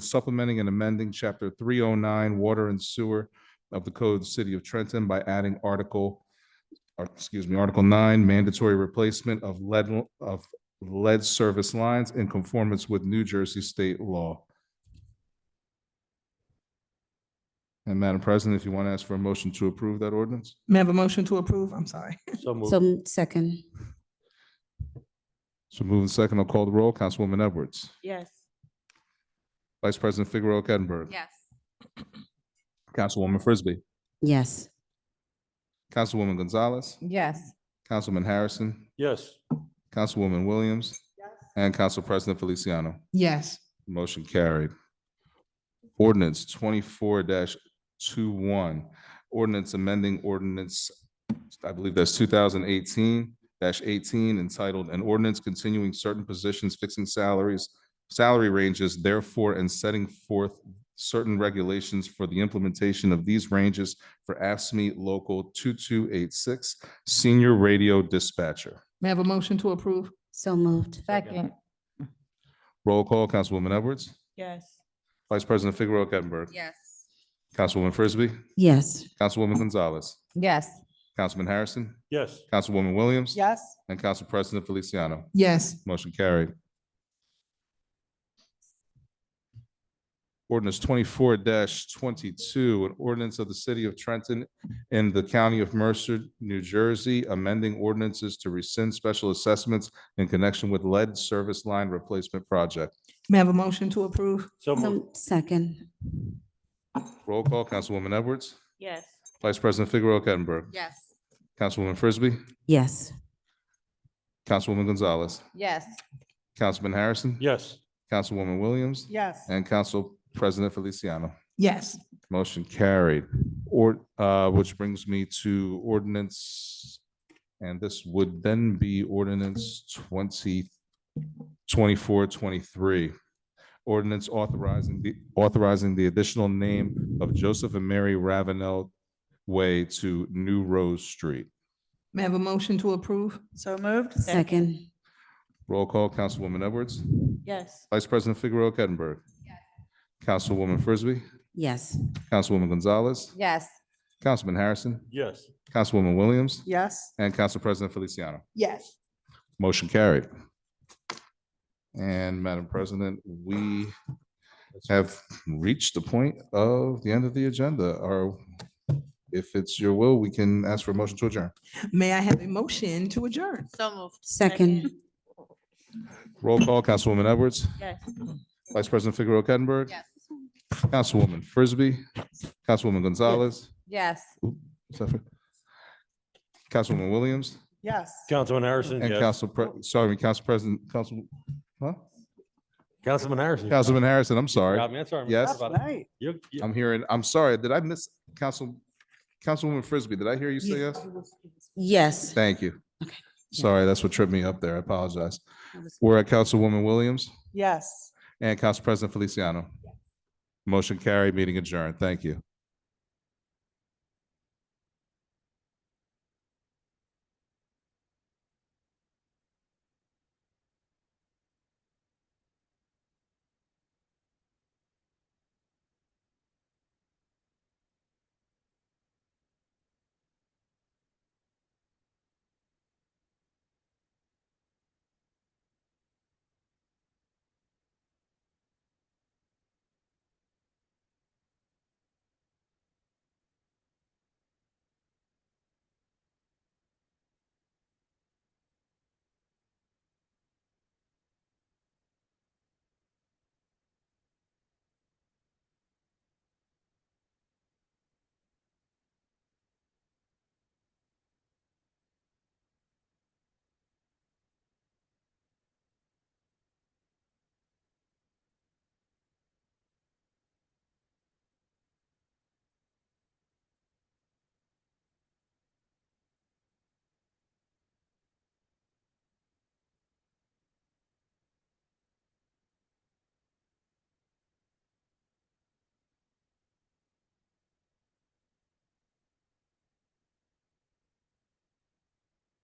supplementing and amending chapter 309, water and sewer of the Code of the City of Trenton by adding Article 9, mandatory replacement of lead service lines in conformance with New Jersey state law. And Madam President, if you want to ask for a motion to approve that ordinance? May I have a motion to approve? I'm sorry. So moved. So second. So moving second, I'll call the roll. Councilwoman Edwards. Yes. Vice President Figueroa Kettner. Yes. Councilwoman Frisbee. Yes. Councilwoman Gonzalez. Yes. Councilman Harrison. Yes. Councilwoman Williams. And Council President Feliciano. Yes. Motion carried. Ordinance 24-21, ordinance amending ordinance, I believe that's 2018-18, entitled an ordinance continuing certain positions, fixing salary ranges, therefore, and setting forth certain regulations for the implementation of these ranges for AFSCME Local 2286, Senior Radio Dispatcher. May I have a motion to approve? So moved. Second. Roll call, Councilwoman Edwards. Yes. Vice President Figueroa Kettner. Yes. Councilwoman Frisbee. Yes. Councilwoman Gonzalez. Yes. Councilman Harrison. Yes. Councilwoman Williams. Yes. And Council President Feliciano. Yes. Motion carried. Ordinance 24-22, an ordinance of the city of Trenton in the county of Mercer, New Jersey, amending ordinances to rescind special assessments in connection with lead service line replacement project. May I have a motion to approve? Second. Roll call, Councilwoman Edwards, Yes. Vice President Figueroa Kettner, Yes. Councilwoman Frisbee, Yes. Councilwoman Gonzalez, Yes. Councilman Harrison, Yes. Councilwoman Williams, Yes. and Council President Feliciano. Yes. Motion carried. Which brings me to ordinance, and this would then be ordinance 24-23. Ordinance authorizing the additional name of Joseph and Mary Ravenel Way to New Rose Street. May I have a motion to approve? So moved. Second. Roll call, Councilwoman Edwards, Yes. Vice President Figueroa Kettner, Councilwoman Frisbee, Yes. Councilwoman Gonzalez, Yes. Councilman Harrison, Yes. Councilwoman Williams, Yes. and Council President Feliciano. Yes. Motion carried. And Madam President, we have reached the point of the end of the agenda. Or if it's your will, we can ask for a motion to adjourn. May I have a motion to adjourn? So moved. Second. Roll call, Councilwoman Edwards, Yes. Vice President Figueroa Kettner, Yes. Councilwoman Frisbee, Councilwoman Gonzalez, Yes. Councilwoman Williams, Yes. Councilman Harrison, and yes. Council President, Councilman Harrison. Councilman Harrison, I'm sorry. Got me. That's all right. Yes. That's right. I'm hearing, I'm sorry, did I miss Councilwoman Frisbee? Did I hear you say yes? Yes. Thank you. Sorry, that's what tripped me up there. I apologize. We're at Councilwoman Williams Yes. and Council President Feliciano. Motion carried, meeting adjourned. Thank you.